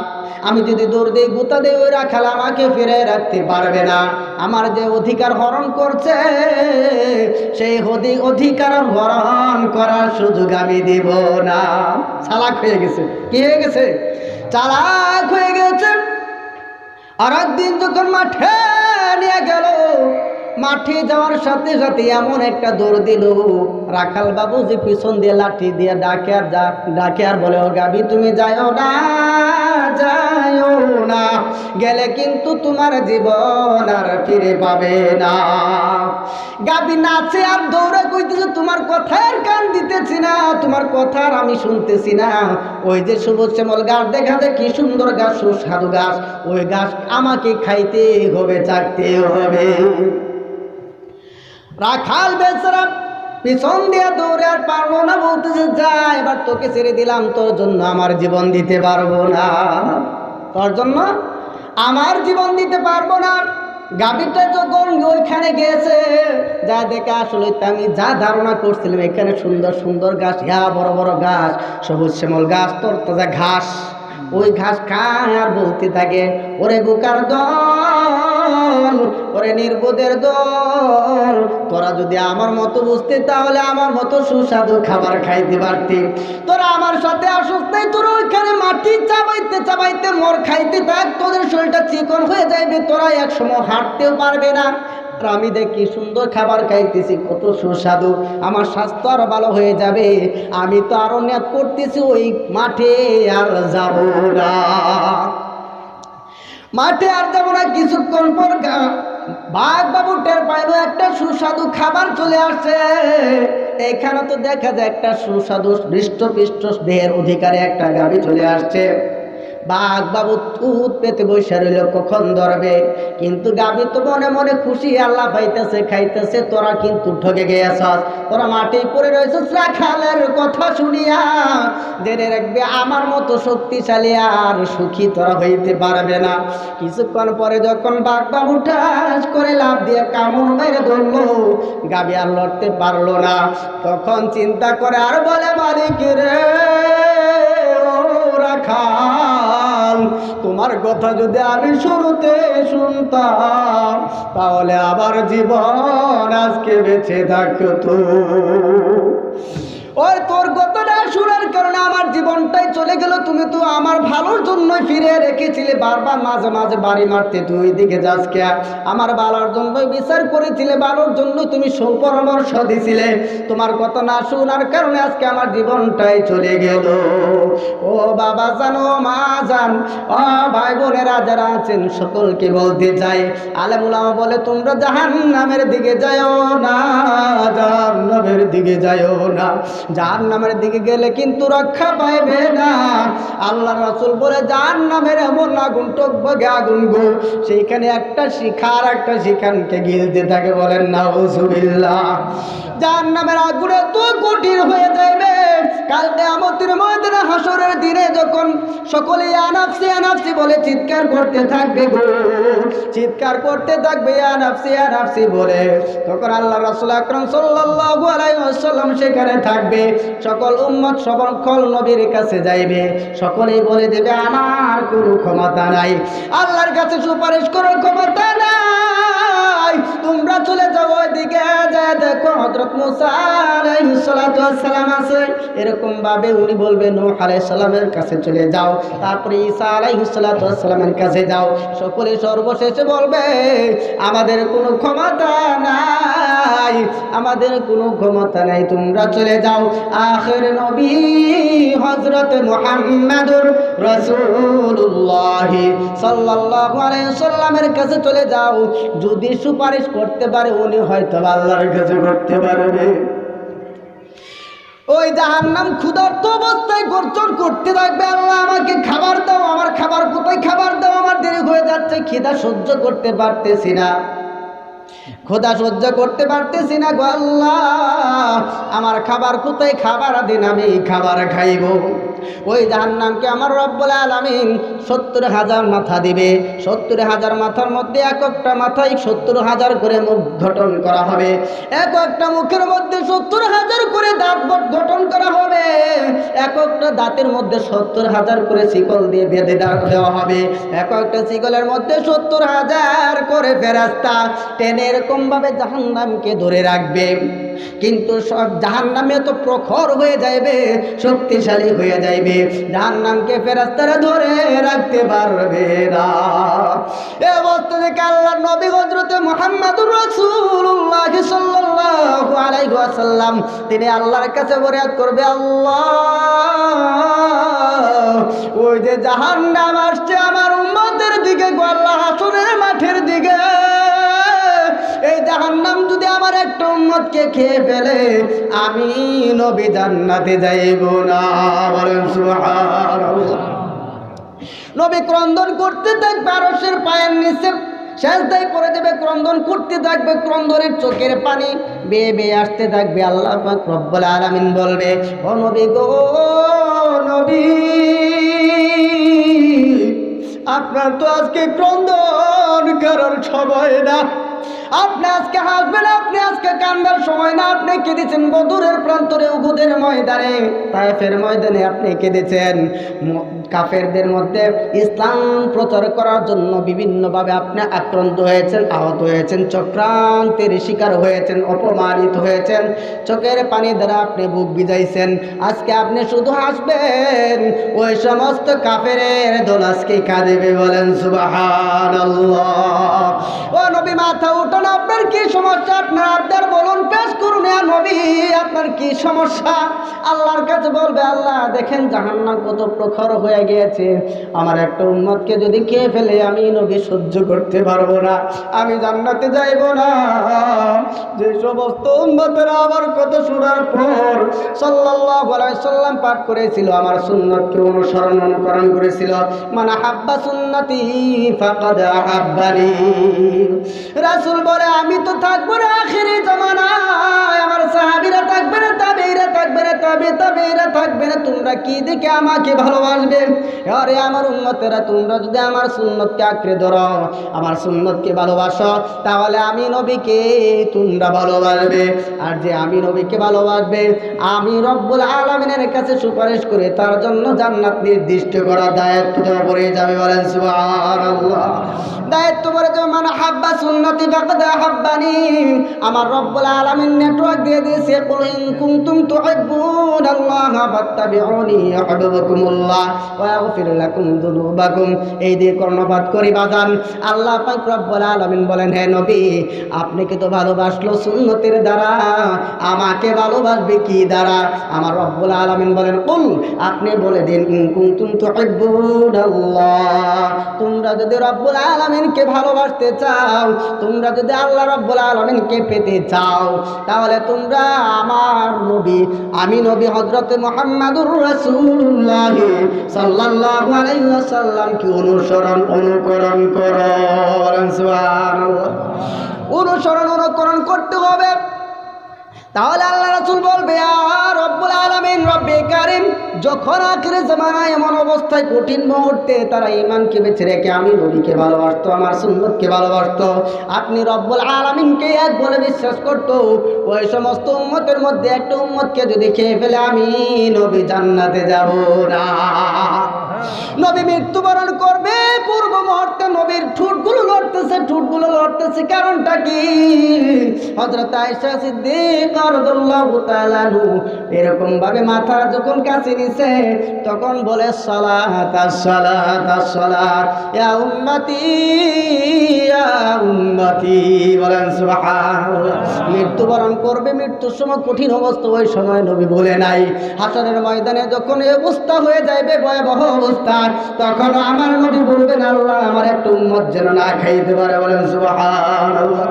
আমি যদি দৌড় দিই, গুতা দিই, ওই রাখাল আমাকে ফিরে রাখতে পারবে না। আমার যে অধিকার হরণ করছে, সেই অধিকার হরণ করার সুযোগ আমি দিব না। চালাক হয়ে গেছে। কি হয়ে গেছে? চালাক হয়ে গেছে। আর একদিন যখন মাঠে নিয়ে গেল, মাঠে যাওয়ার সাথে সাথে এমন একটা দৌড় দিল, রাখাল বাবু যে পিছন দিয়ে লাঠি দিয়ে ডাকে আর বলে, ও গাবি তুমি যাইও না, যাইও না, গেলে কিন্তু তোমার জীবন আর ফিরে পাবে না। গাবি নাচে আর দৌড়ে কইতেছে, তোমার কথার কান দিতেছি না, তোমার কথা আর আমি শুনতেছি না। ওই যে সবুজ শ্যামল গাছ দেখা যায়, কি সুন্দর গাছ, সুস্বাদু গাছ, ওই গাছ আমাকে খাইতে হবে, চাকতে হবে। রাখাল বেচারা পিছন দিয়ে দৌড়ে আর পারলো না, বলতেছে, যা এবার তোকে ছেড়ে দিলাম, তোর জন্য আমার জীবন দিতে পারবো না, তোর জন্য আমার জীবন দিতে পারবো না। গাভীটা যখন ওইখানে গেছে, যা দেখে আসলে আমি যা ধারণা করছিলাম, এখানে সুন্দর সুন্দর গাছ, বড় বড় গাছ, সবুজ শ্যামল গাছ, তরতাজা ঘাস, ওই ঘাস খায় আর বলতে থাকে, ওরে বোকার দল, ওরে নির্বোধের দল, তোরা যদি আমার মতো বুঝতে তাহলে আমার মতো সুস্বাদু খাবার খাইতে পারতি। তোরা আমার সাথে আসতে, তোরা ওইখানে মাটি চাবাইতে চাবাইতে মোর খাইতে থাক, তোদের শরীরটা চিকন হয়ে যাইবে, তোরা একসময় হাঁটতেও পারবে না। আর আমি দেখি সুন্দর খাবার খাইতেছি, কত সুস্বাদু, আমার স্বাস্থ্য আরো ভালো হয়ে যাবে। আমি তো আরো নিয়ত করতেছি ওই মাঠে আর যাব না, মাঠে আর যাব না। কিছুক্ষণ পর বাঘ বাবু টের পাইল একটা সুস্বাদু খাবার চলে আসছে। এখানে তো দেখা যায় একটা সুস্বাদু হৃষ্টপুষ্ট দেহের অধিকারী একটা গাভী চলে আসছে। বাঘ বাবু তুত পেতে বসে রইল, কখন ধরবে। কিন্তু গাভী তো মনে মনে খুশি, আল্লাহ পাইতেছে, খাইতেছে, তোরা কিন্তু ঠকে গিয়েছস, তোরা মাটি পড়ে রয়েছিস। রাখালের কথা শুনিয়া জেনে রাখবে, আমার মতো শক্তিশালী আর সুখী তোরা হইতে পারবে না। কিছুক্ষণ পরে যখন বাঘ বাবু ঠাস করে লাফ দিয়ে কামড় মেরে ধরলো, গাভী আর লড়তে পারলো না। তখন চিন্তা করে আর বলে, মালিক রে, ও রাখাল, তোমার কথা যদি আমি শুরুতে শুনতাম তাহলে আবার জীবন আজকে বেঁচে থাকতো। ওই তোর কথাটা শোনার কারণে আমার জীবনটাই চলে গেল। তুমি তো আমার ভালোর জন্যই ফিরে রেখেছিলে, বারবার মাঝে মাঝে বাড়ি মারতে, তুই দিকে যাস কে, আমার ভালোর জন্যই বিচার করেছিলে, ভালোর জন্য তুমি সুপরামর্শ দিছিলে। তোমার কথা না শোনার কারণে আজকে আমার জীবনটাই চলে গেল। ও বাবা জানো, মা জান, ও ভাই বোনেরা যারা আছেন, সকলকে বলতে চাই, আলেম উলামা বলে, তোমরা জাহান্নামের দিকে যাও না, জাহান্নামের দিকে যাও না, জাহান্নামের দিকে গেলে কিন্তু রক্ষা পাইবে না। আল্লাহ রাসূল বলে, জাহান্নামের এমন আগুন টকবগে আগুন গো, সেইখানে একটা শিখা আর একটা শিখানকে গিলতে থাকে, বলেন নাউযুবিল্লাহ। জাহান্নামের আগুনে তো কঠিন হয়ে যাবে। কাল কিয়ামতের ময়দানে, হাসরের দিনে যখন সকলে আনাফসি আনাফসি বলে চিৎকার করতে থাকবে গো, চিৎকার করতে থাকবে আনাফসি আনাফসি বলে, তখন আল্লাহ রাসূল আকরাম সাল্লাল্লাহু আলাইহি ওয়াসাল্লাম সেখানে থাকবে। সকল উম্মত সকল নবীর কাছে যাইবে, সকলেই বলে দেবে, আমার কোনো ক্ষমতা নাই, আল্লাহর কাছে সুপারিশ করার ক্ষমতা নাই। তোমরা চলে যাও ওইদিকে, যায় দেখো হযরত মুসা আলাইহিস সালাতু ওয়াস সালাম আছে। এরকম ভাবে উনি বলবেন নূহ আলাইহিস সালামের কাছে চলে যাও, তারপরে ঈসা আলাইহিস সালাতু ওয়াস সালামের কাছে যাও। সকলে সর্বশেষে বলবে আমাদের কোনো ক্ষমতা নাই, আমাদের কোনো ক্ষমতা নাই, তোমরা চলে যাও আখির নবী হযরত মুহাম্মদুর রাসূলুল্লাহ সাল্লাল্লাহু আলাইহি ওয়াসাল্লামের কাছে চলে যাও। যদি সুপারিশ করতে পারে উনি হয়তো আল্লাহর কাছে করতে পারবে। ওই জাহান্নাম ক্ষুধার্ত অবস্থায় গর্জন করতে থাকবে, আল্লাহ আমাকে খাবার দাও, আমার খাবার কোথায়, খাবার দাও, আমার দেরি হয়ে যাচ্ছে, খিদা সহ্য করতে পারতেছি না, ক্ষুধা সহ্য করতে পারতেছি না গো আল্লাহ, আমার খাবার কোথায়, খাবার দিন, আমি খাবার খাইব। ওই জাহান্নামকে আমার রব্বুল আলামিন ৭০,০০০ মাথা দিবে। ৭০,০০০ মাথার মধ্যে এক একটা মাথায় ৭০,০০০ করে মুখ গঠন করা হবে, এক একটা মুখের মধ্যে ৭০,০০০ করে দাঁত গঠন করা হবে, এক একটা দাঁতের মধ্যে ৭০,০০০ করে শিকল দিয়ে বেঁধে দেওয়া হবে, এক একটা শিকলের মধ্যে ৭০,০০০ করে ফেরেশতা টেনে এরকম ভাবে জাহান্নামকে ধরে রাখবে। কিন্তু সব জাহান্নামে তো প্রখর হয়ে যাবে, শক্তিশালী হয়ে যাবে, জাহান্নামকে ফেরেশতারা ধরে রাখতে পারবে না। এই অবস্থা থেকে আল্লাহর নবী হযরত মুহাম্মদুর রাসূলুল্লাহ সাল্লাল্লাহু আলাইহি ওয়াসাল্লাম তিনি আল্লাহর কাছে ফরিয়াদ করবে, আল্লাহ ওই যে জাহান্নাম আসছে আমার উম্মতের দিকে গো আল্লাহ, হাসরের মাঠের দিকে, এই জাহান্নাম যদি আমার একটা উম্মতকে খেয়ে ফেলে আমি নবী জান্নাতে যাইব না। বলেন সুবহানাল্লাহ। নবী ক্রন্দন করতে থাকবে, আরশের পায়ের নিচে সেজদায় পড়ে যাবে, ক্রন্দন করতে থাকবে, ক্রন্দনের চোখের পানি বেয়ে বেয়ে আসতে থাকবে। আল্লাহ পাক রব্বুল আলামিন বলবে, ও নবী গো নবী, আপনার তো আজকে ক্রন্দন করার সময় না, আপনি আজকে হাসবেন, আপনি আজকে কান্নার সময় না, আপনি কেঁদেছেন বদরের প্রান্তরে, উহুদের ময়দানে, তায়েফের ময়দানে আপনি কেঁদেছেন। কাফেরদের মধ্যে ইসলাম প্রচার করার জন্য বিভিন্নভাবে আপনি আক্রান্ত হয়েছেন, আহত হয়েছেন, চক্রান্তের শিকার হয়েছেন, অপমানিত হয়েছেন, চোখের পানি দ্বারা আপনি বুক ভিজাইছেন। আজকে আপনি শুধু হাসবেন, ওই সমস্ত কাফেরের দল আজকে কাঁদবে। বলেন সুবহানাল্লাহ। ও নবী মাথা উঠান, আপনার কি সমস্যা, আপনার আবদার বলুন, পেশ করুন। ইয়া নবী আপনার কি সমস্যা? আল্লাহর কাছে বলবে, আল্লাহ দেখেন জাহান্নাম কত প্রখর হয়ে গিয়েছে, আমার একটা উম্মতকে যদি খেয়ে ফেলে আমি নবী সহ্য করতে পারবো না, আমি জান্নাতে যাইব না। যে সমস্ত উম্মতেরা আমার কথা শোনার পর সাল্লাল্লাহু আলাইহি সাল্লাম পাঠ করেছিল, আমার সুন্নতকে অনুকরণ করেছিল, মানে হাব্বা সুন্নতি ফাকাদ আহাব্বানি, রাসূল বলে আমি তো থাকবো না আখিরি জামানায়, আমার সাহাবীরা থাকবে না, তাবেঈরা থাকবে না, তাবেঈরা থাকবে না, তোমরা কি দেখে আমাকে ভালোবাসবে? আরে আমার উম্মতেরা, তোমরা যদি আমার সুন্নতকে আঁকড়ে ধরো, আমার সুন্নতকে ভালোবাসো, তাহলে আমি নবীকে তোমরা ভালোবাসবে। আর যে আমি নবীকে ভালোবাসবে, আমি রব্বুল আলামিনের কাছে সুপারিশ করে তার জন্য জান্নাত নির্দিষ্ট করা দায়িত্ব পড়ে যাবে। বলেন সুবহানাল্লাহ। দায়িত্ব পড়ে যাবে, মানে হাব্বা সুন্নতি ফাকাদ আহাব্বানি। আমার রব্বুল আলামিন নেটওয়ার্ক দিয়ে দিয়েছে, কুল ইন কুনতুম তুহিব্বুনাল্লাহা ফাত্তাবিউনি ইউহিব্বুকুমুল্লাহ ওয়া ইয়াগফির লাকুম যুনুবাকুম। এই দিয়ে কর্ণপাত করি বাজান। আল্লাহ পাক রব্বুল আলামিন বলেন, হে নবী আপনাকে তো ভালোবাসলো সুন্নতের দ্বারা, আমাকে ভালোবাসবে কি দ্বারা? আমার রব্বুল আলামিন বলেন, কুল আপনি বলে দিন, ইন কুনতুম তুহিব্বুনাল্লাহ, তোমরা যদি রব্বুল আলামিনকে ভালোবাসতে চাও, তোমরা যদি আল্লাহ রব্বুল আলামিনকে পেতে চাও, তাহলে তোমরা আমার নবী, আমি নবী হযরত মুহাম্মদুর রাসূলুল্লাহ সাল্লাল্লাহু আলাইহি ওয়াসাল্লামকে অনুকরণ করো। সুবহানাল্লাহ। অনুকরণ করতে হবে। তাহলে আল্লাহ রাসূল বলবে, আর রব্বুল আলামিন রব্বে কারীম যখন আখিরে জামানায় এমন অবস্থায় কঠিন মুহূর্তে তারা ঈমানকে বেঁচে রেখে আমি নবীকে ভালোবাসতো, আমার সুন্নতকে ভালোবাসতো, আপনি রব্বুল আলামিনকে এক বলে বিশ্বাস করত, ওই সমস্ত উম্মতের মধ্যে একটা উম্মতকে যদি খেয়ে ফেলে আমি নবী জান্নাতে যাব না। নবী মৃত্যুবরণ করবে, পূর্ব মুহূর্তে নবীর ঠোঁটগুলো লড়তেছে, কারণটা কি? হযরত আয়েশা সিদ্দিকা রাদিয়াল্লাহু তাআলা এরকম ভাবে মাথা যখন কাছে নিছে তখন বলে সালাত আসসালাত ইয়া উম্মতি বলেন সুবহানাল্লাহ। মৃত্যুবরণ করবে, মৃত্যুর সময় কঠিন অবস্থা, ওই সময় নবী বলে নাই হাসরের ময়দানে যখন এই অবস্থা হয়ে যাবে, ভয়াবহ অবস্থা, তখন আমার নবী বলবেন আল্লাহ আমার একটা উম্মত যেন না খাইতে পারে, বলেন সুবহানাল্লাহ।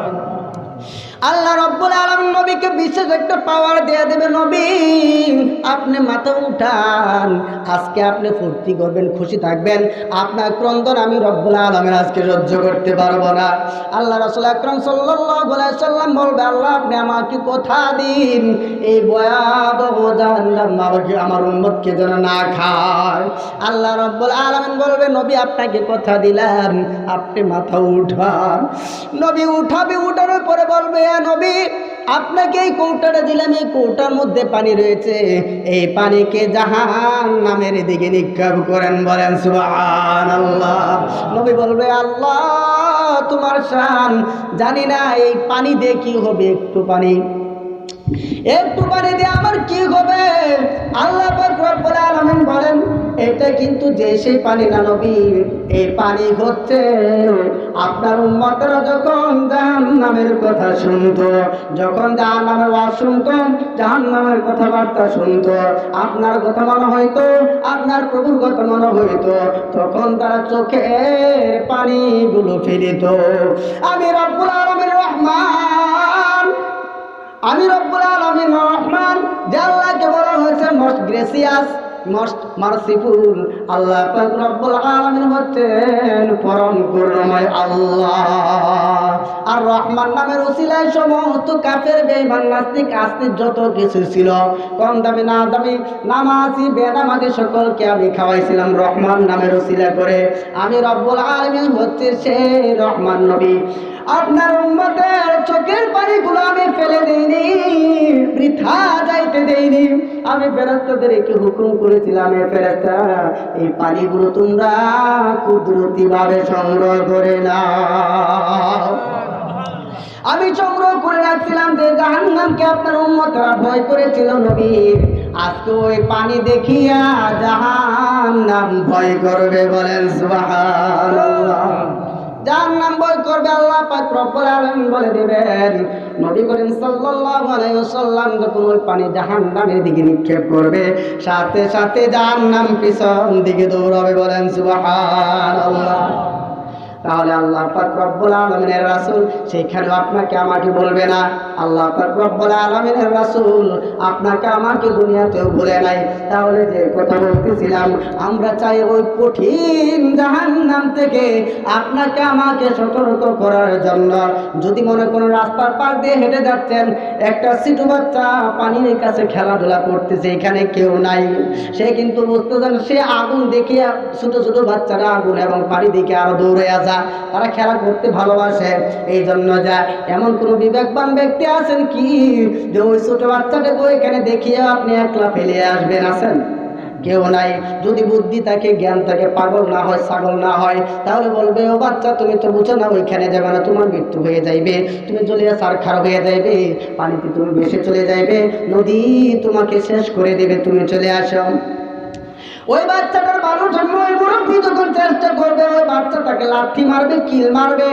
আল্লাহ রাব্বুল আলামিন নবীকে বিশেষ একটা পাওয়ার দিয়ে দেবে, নবী আপনি মাথা উঠান, আজকে আপনি ফুর্তি করবেন, খুশি থাকবেন, আপনার ক্রন্দন আমি রব্বুল আলামিন আজকে সহ্য করতে পারবো না। আল্লাহ রাসূল আকরাম সাল্লাল্লাহু আলাইহি সাল্লাম বলবে আল্লাহ আপনি আমাকে কথা দিন এই ভয়াবহ জাহান্নাম আমাকে আমার উম্মতকে যেন না খায়। আল্লাহ রাব্বুল আলামিন বলবে নবী আপনাকে কথা দিলাম, আপনি মাথা উঠান। নবী উঠাবে, উঠানোর পরে বলবে নবী আপনাকে এই কৌটাটা দিলাম, এই কৌটার মধ্যে পানি রয়েছে, এই পানিকে জাহান্নামের দিকে নিক্ষেপ করেন, বলেন সুবহানাল্লাহ। নবী বলবে আল্লাহ তোমার শান, জানি না এই পানি দিয়ে কি হবে, একটু পানি দিয়ে আমার কি হবে? আল্লাহ পাক রব্বুল আলামিন বলেন এটা কিন্তু যে সেই পানি না নবী, এই পানি হচ্ছে আপনার উম্মতরা যখন জাহান্নামের কথা শুনতো, যখন জাহান্নামের ওয়াজ শুনতো, জাহান্নামের কথাবার্তা শুনতো, আপনার কথা মনে হইতো, আপনার প্রভুর কথা মনে হইতো, তখন তারা চোখের পানিগুলো ফেলিত। আমি রব্বুল আলামিন রহমান, আমি রব্বুল আলামিন রহমান, যে আল্লাহকে বলা হয়েছে মোস্ট গ্রেসিয়াস, মোস্ট মার্সিফুল, আল্লাহ পাক রব্বুল আলামিন হচ্ছেন পরম করুণাময় আল্লাহ। আর রহমান নামের উসিলায় সমস্ত কাফের বেঈমান নাস্তিক আস্তিক যত কিছু ছিল, কম দামি না দামি নামাজি বেনামাজি সকলকে আমি খাওয়াইছিলাম রহমান নামের উসিলা করে। আমি রব্বুল আলামিন হচ্ছে সেই রহমান নবী। আপনার উম্মতের চোখের পানিগুলো আমি ফেলে দেইনি, বৃথা যাইতে দেইনি। আমি ফেরেশতাদেরকে হুকুম করেছিলাম এ ফেরেশতারা এই পানিগুলো তোমরা কুদরতি ভাবে সংগ্রহ করে নাও। আমি সংগ্রহ করে রাখছিলাম যে জাহান্নামকে আপনার উম্মতরা ভয় করেছিল নবী, আজকে ওই পানি দেখিয়া জাহান্নাম ভয় করবে, বলেন সুবহানাল্লাহ। জাহান্নাম ভয় করবে, আল্লাহ পাক রব্বুল আলামিন বলে দিবেন নবী করিম সাল্লাল্লাহু আলাইহি ওয়াসাল্লাম যখন ওই পানি জাহান্নামের দিকে নিক্ষেপ করবে, সাথে সাথে জাহান্নাম পিছন দিকে দৌড়াবে, বলেন সুবহানাল্লাহ। তাহলে আল্লাহ পাক রব্বুল আলামিনের রাসূল সেখানে আপনাকে আমাকে বলবে না, আল্লাহ পাক রব্বুল আলামিনের রাসূল আপনাকে আমাকে দুনিয়াতেও বলে নাই। তাহলে যে কথা বলতেছিলাম, আমরা চাই ওই কঠিন জাহান্নাম থেকে আপনাকে আমাকে সতর্ক করার জন্য। যদি মনে কোনো রাস্তার পাশ দিয়ে হেঁটে যাচ্ছেন, একটা ছোট বাচ্চা পানির কাছে খেলাধুলা করতেছে, এখানে কেউ নাই, সে কিন্তু বুঝতেছেন সে আগুন দেখে, ছোট ছোট বাচ্চারা আগুন এবং পানি দেখে আরো দৌড়ে আসা, তারা খেলা করতে ভালোবাসে। এই জন্য যা এমন কোন বিবেকবান ব্যক্তি আছেন কি যে ওই ছোট বাচ্চাটাকে ওইখানে দেখিয়ে আপনি একলা ফেলে আসবেন? আছেন? কেউ নাই। যদি বুদ্ধি থাকে, জ্ঞান থাকে, পাগল না হয়, ছাগল না হয়, তাহলে বলবে ও বাচ্চা তুমি তো বুঝো না, ওইখানে যাবে না, তোমার মৃত্যু হয়ে যাইবে, তুমি জলিয়া সারখার হয়ে যাইবে, পানিতে তুমি ভেসে চলে যাইবে, নদী তোমাকে শেষ করে দেবে, তুমি চলে আসো। ওই বাচ্চাটার ভালো জন্য ওই মুরব্বী যখন চেষ্টা করবে, ওই বাচ্চাটাকে লাথি মারবে, কিল মারবে।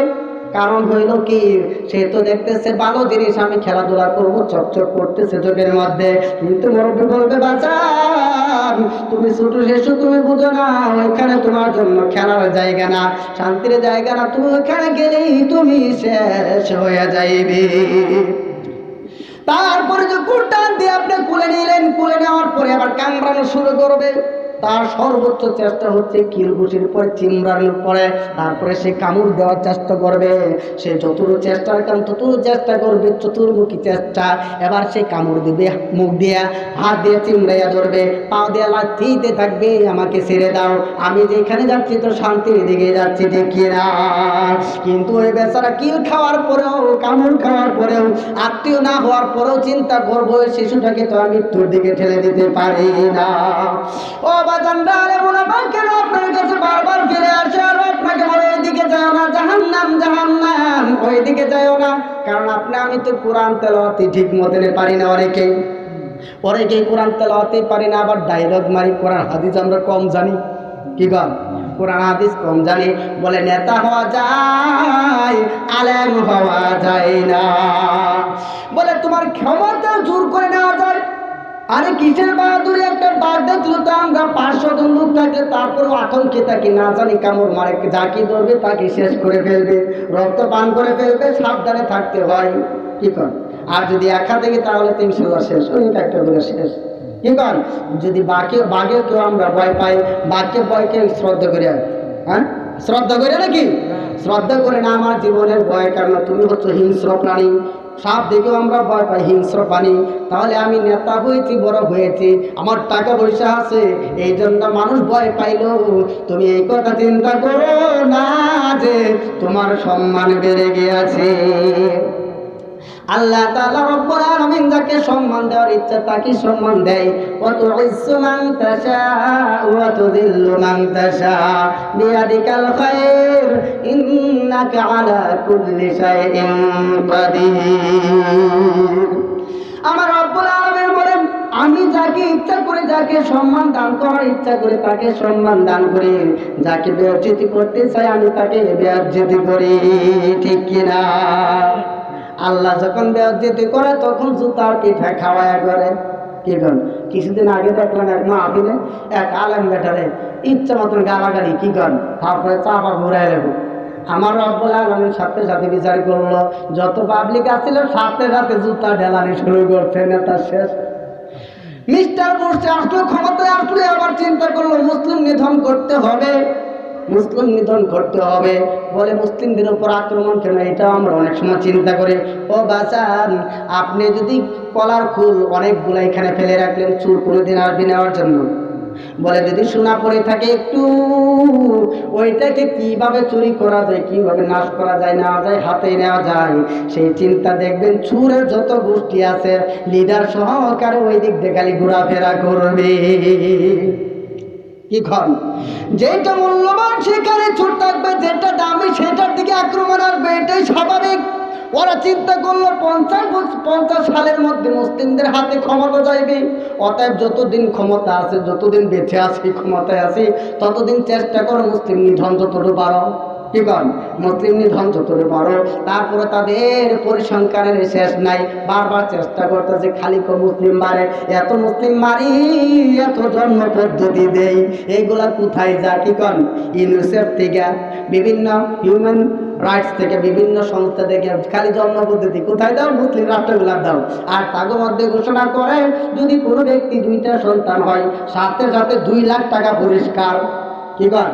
কারণ হইল কি, সে তো দেখতেছে ভালো জিনিস, আমি খেলাধুলা করবো, চকচক করতেছে চোখের মধ্যে, কিন্তু মুরব্বী বলবে বাচ্চা তুমি ছোট শিশু, তুমি বুঝো না, ওইখানে তোমার জন্য খেলার জায়গা না, শান্তির জায়গা না, তুমি ওইখানে গেলেই তুমি শেষ হয়ে যাইবে। তারপরে যে কুটান দিয়ে আপনি কুলে নিলেন, কুলে নেওয়ার পরে আবার কামড়ানো শুরু করবে। তার সর্বোচ্চ চেষ্টা হচ্ছে কিলঘুষির পরে, চিমড়ানোর পরে তারপরে সে কামড় দেওয়ার চেষ্টা করবে। সে যতটুকু চেষ্টার কারণ ততটুকু চেষ্টা করবে, চতুর্মুখী চেষ্টা। এবার সে কামড় দিবে, মুখ দিয়ে হাত দিয়ে চিমড়াইয়া ধরবে, পা দিয়ে লাথিতে থাকবে, আমাকে ছেড়ে দাও, আমি যেখানে যাচ্ছি তো শান্তির দিকে যাচ্ছি, দেখি না। কিন্তু ওই বেচারা কিল খাওয়ার পরেও, কামড় খাওয়ার পরেও, আত্মীয় না হওয়ার পরেও চিন্তা করবো ওই শিশুটাকে তো আমি মৃত্যুর দিকে ঠেলে দিতে পারি না। ও বাজানরা আলেমুল আমা কেন আপনার কাছে বারবার ফিরে আসে আর আপনাকে বলে ওইদিকে যাও না, জাহান্নাম জাহান্নাম, ওইদিকে যাও না? কারণ আমি তো কোরআন তেলাওয়াতি ঠিক মতনে পারি না, অনেকেই কোরআন তেলাওয়াতি পারি না, আবার ডায়লগ মারি, কোরআন হাদিস আমরা কম জানি। কি কর? কোরআন হাদিস কম জানি বলে নেতা হওয়া যায়, আলেম হওয়া যায় না। বলে তোমার ক্ষমতা জোর করে নেওয়া যায়। আরে কিসের বাহাদুরি? একটা বাঘ দেখলো তো আমরা 500 জন লোক থাকলে তারপরও আতঙ্কে থাকি, না জানি কামড় মারে, যাকে ধরবে তাকে শেষ করে ফেলবে, রক্ত পান করে ফেলবে, সাবধানে থাকতে হয়। কি কর? আর যদি একা থেকে তাহলে 300 জন শেষ, ওই একটা করে শেষ। কি কর? যদি বাঘে কেউ আমরা ভয় পাই, বাঘকে ভয়কে শ্রদ্ধা করে, হ্যাঁ শ্রদ্ধা করে নাকি? শ্রদ্ধা করে না, আমার জীবনের ভয়। কারণ তুমি হচ্ছে হিংস্র প্রাণী, সাপ দেখেও আমরা ভয় পাই, হিংস্র প্রাণী। তাহলে আমি নেতা হয়েছি, বড় হয়েছি, আমার টাকা পয়সা আছে, এই জন্য মানুষ ভয় পাইল। তুমি এই কথা চিন্তা করো না যে তোমার সম্মান বেড়ে গিয়েছে। আল্লাহ তাআলা রব্বুল আলামিন যাকে সম্মান দেওয়ার ইচ্ছা তাকে সম্মান দেয়। ওয়া তুইজ্জু মান তাশা ওয়া তুযিল্লু মান তাশা বিয়াদিকাল খায়র ইন্নাকা আলা কুল্লি শাইইন কাদির। আমার রব্বুল আলামিন বলেন, আমি যাকে ইচ্ছা করে, যাকে সম্মান দান করার ইচ্ছা করে তাকে সম্মান দান করি, যাকে বেইজ্জতি করতে চাই আমি তাকে বেইজ্জতি করি। ঠিক কিনা? আল্লাহ যখন বেইজ্জতি করে তখন জুতার পিঠা খাওয়ায়া করে। কি করেন? কিছুদিন আগে দেখলেন এক মাহফিলে এক আলেম বেটারে ইচ্ছা মতন গালাগালি, কি করেন, তারপরে চাপা ঘুরাই দেবো। আমার রব্বুল আলামিন সাথে সাথে বিচার করলো, যত পাবলিক আসছিল সাথে সাথে জুতা ঢেলানি শুরু করছে, নেতা শেষ। মিস্টার বুশ আসলো, ক্ষমতায় আসলো, আবার চিন্তা করলো মুসলিম নিধন করতে হবে, মুসলিম নিধন করতে হবে। বলে মুসলিমদের উপর আক্রমণ কেন? এটা আমরা অনেক সময় চিন্তা করি। ও বাঁচান, আপনি যদি কলার ফুল অনেকগুলো এখানে ফেলে রাখলেন, চুর কোনোদিন আসবে নেওয়ার জন্য? বলে যদি সোনা পড়ে থাকে একটু, ওইটাকে কিভাবে চুরি করা যায়, কিভাবে নাশ করা যায়, নেওয়া যায়, হাতে নেওয়া যায়, সেই চিন্তা দেখবেন চুরের যত গোষ্ঠী আছে লিডার সহকারে ওই দিক দিয়ে খালি ঘোরাফেরা করবে। কি খন? যেটা মূল্যবান সেখানে চোর থাকবে, যেটা দামি সেটার দিকে আক্রমণ আসবে, এটাই স্বাভাবিক। ওরা চিন্তা করলো 50 সালের মধ্যে মুসলিমদের হাতে ক্ষমতা যাইবে, অতএব যতদিন ক্ষমতা আছে, যতদিন বেঁচে আছি, ক্ষমতায় আছি, ততদিন চেষ্টা করো মুসলিম নিধন যতটুকু পারো। কি কন? মুসলিম নিধন যতটুকু পারো। তারপরে তাদের পরিসংখ্যানের শেষ নাই, বারবার চেষ্টা করতেছে খালি মুসলিম মারে, এত মুসলিম মারি, এত জন্ম পদ্ধতি দেই, এইগুলা কোথায় যা? কি কন? ইউনিসেফ থেকে, বিভিন্ন হিউম্যান রাইটস থেকে, বিভিন্ন সংস্থা থেকে খালি জন্ম পদ্ধতি কোথায় দাও? মুসলিম রাষ্ট্রগুলার দাও। আর তাদের মধ্যে ঘোষণা করে যদি কোনো ব্যক্তি 2টা সন্তান হয় সাথে সাথে 2 লাখ টাকা পুরস্কার। কি কন?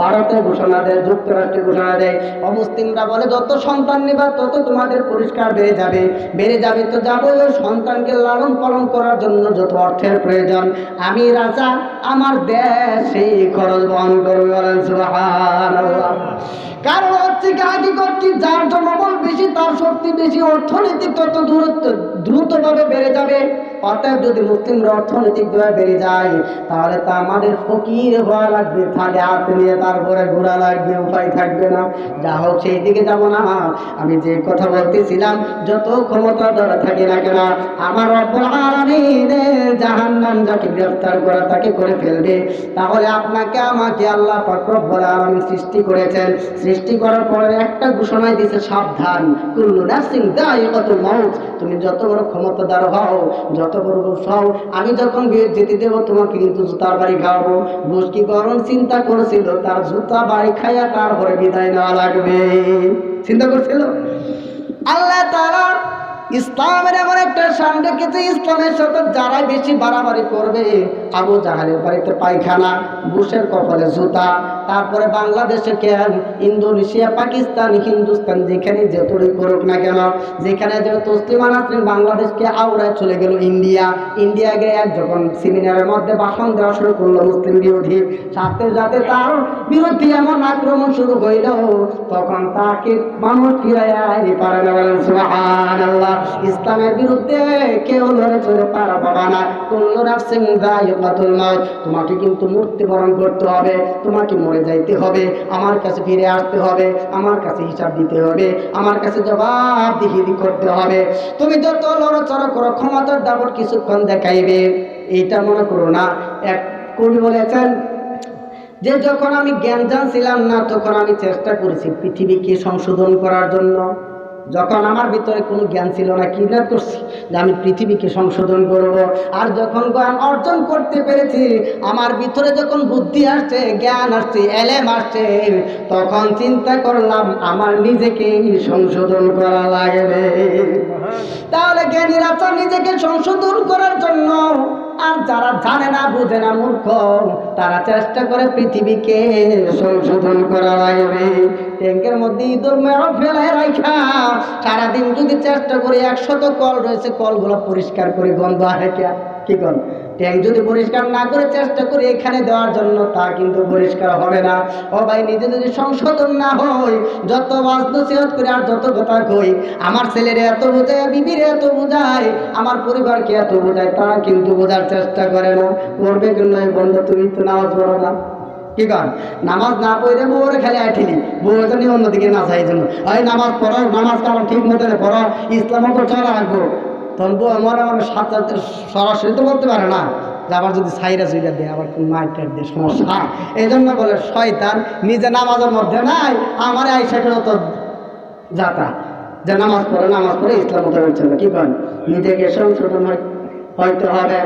ভারতে ঘোষণা দেয়, যুক্তরাষ্ট্রে ঘোষণা দেয়। অমুসলিমরা বলে যত সন্তান নিবা তত তোমাদের পুরস্কার বেড়ে যাবে, বেড়ে যাবে। তো যাবো, ওই সন্তানকে লালন পালন করার জন্য যত অর্থের প্রয়োজন আমি রাজা, আমার দেশ সেই খরচ বহন করবে। বলেন সুবহানাল্লাহ। কারণ হচ্ছে কি, আগে করছি যার জনবল বেশি তার শক্তি বেশি, অর্থনৈতিক তত দ্রুতভাবে বেড়ে যাবে। অর্থাৎ যদি মুসলিমরা অর্থনৈতিকভাবে বেড়ে যায় তাহলে তা আমাদের ফকির হওয়া লাগবে, তাহলে হাত নিয়ে তারপরে ঘোরা লাগবে, উপায় থাকবে না। যা হোক সেই দিকে যাবো না। আমি যে কথা বলতেছিলাম, যত ক্ষমতা ধরা থাকে না কেন, আমার রব্বুল আলামিন জাহান্নাম যাকে গ্রেফতার করা তাকে করে ফেলবে। তাহলে আপনাকে আমাকে আল্লাহ পাক রব্বুল আলামিন সৃষ্টি করেছেন, সৃষ্টি করার পরে একটা ঘোষণাই দিয়েছে, সাবধান, কুল্লু নাফসিন যায়িকাতুল মাউত। তুমি যত বড় ক্ষমতাদার হও, যত বড় ঘুষ হও, আমি যখন যেতে দেবো তোমাকে কিন্তু জুতার বাড়ি খাওয়াবো। ঘুষ কি গরম চিন্তা করেছিল তার জুতা বাড়ি খাইয়া তারপরে বিদায় নেওয়া লাগবে? চিন্তা করছিল? আল্লাহ তাআলা ইসলামের এমন একটা শান রেখেছে, ইসলামের সাথে যারা বেশি বাড়াবাড়ি করবে, আবু জাহালের বাড়িতে পায়খানা, বুশের কপালে জুতা, তারপরে বাংলাদেশে কেন, ইন্দোনেশিয়া, পাকিস্তান, হিন্দুস্তান, যেখানে যতই করুক না কেন, যেখানে যে তসলিমা নাসরিন বাংলাদেশকে আওড়ায় চলে গেল ইন্ডিয়া, ইন্ডিয়া গিয়ে যখন সেমিনারের মধ্যে ভাষণ দেওয়া শুরু করলো মুসলিম বিরোধী, সাথে সাথে তার বিরুদ্ধে এমন আক্রমণ শুরু হইল, তখন তাকে মানুষ ফিরাইয়া পারে না। বলেন সুবহানাল্লাহ। ইসলামের বিরুদ্ধে কেউ লড়ে চলে পারবা না। কুল্লু নাফসিন যায়িকাতুল মাউত, তোমাকে কিন্তু মৃত্যুবরণ করতে হবে, তোমাকে মরে যাইতে হবে, আমার কাছে ফিরে আসতে হবে, আমার কাছে হিসাব দিতে হবে, আমার কাছে জবাবদিহি করতে হবে। তুমি যত লড়াচড়া করো ক্ষমতার দাপট কিছুক্ষণ দেখাইবে, এইটা মনে করো না। এক কবি বলেছেন যে যখন আমি জ্ঞান জানছিলাম না তখন আমি চেষ্টা করেছি পৃথিবীকে সংশোধন করার জন্য। যখন আমার ভিতরে কোনো জ্ঞান ছিল না, কিডন্যাপ করছি যে আমি পৃথিবীকে সংশোধন করব। আর যখন জ্ঞান অর্জন করতে পেরেছি, আমার ভিতরে যখন বুদ্ধি আসছে, জ্ঞান আসছে, এলেম আসছে, তখন চিন্তা করলাম আমার নিজেকে সংশোধন করা লাগবে। তাহলে জ্ঞানীরা চান নিজেকে সংশোধন করার জন্য, আর যারা জানে না, বুঝে না, মূর্খ, তারা চেষ্টা করে পৃথিবীকে সংশোধন করা লাগবে। ট্যাঙ্কের মধ্যে ইঁদুর মেরো ফেলায় রাখা সারাদিন যদি চেষ্টা করি, 100 কল রয়েছে, কলগুলো পরিষ্কার করে গন্ধ আহে কি কর। ট্যাঙ্ক যদি পরিষ্কার না করে চেষ্টা করি এখানে দেওয়ার জন্য, তা কিন্তু পরিষ্কার হবে না। ও ভাই, নিজে যদি সংশোধন না হয়, যত ওয়াজ নসিহত করে আর যত কথা কই, আমার ছেলেরে এত বোঝায়, বিবিরে এত বোঝায়, আমার পরিবারকে এত বোঝায়, তারা কিন্তু বোঝার চেষ্টা করে না। করবে কিন্তু এই বন্ধু, তুমি তো নামাজ পড়ো না, কি কর? নামাজ না পড়ে বউর খেলে আঠিলি, বউর জন্য অন্যদিকে না চাই জন্য, ওই নামাজ পড়ো, নামাজ কারণ ঠিক মতো পড়ো, ইসলামও তো চলা রাখবো। তখন বউ মনে মনে সরাসরি তো বলতে পারে না, যে আবার যদি সাইরা সুইরা দেয়, আবার কোন মাইট টাইট দিয়ে সমস্যা। এই জন্য বলে শয়তান নিজে নামাজের মধ্যে নাই, আমার আইসাকে তো যাতা যে নামাজ পড়ে ইসলাম মতো চলবে। কি করেন? নিজেকে সংশোধন হইতে হবে।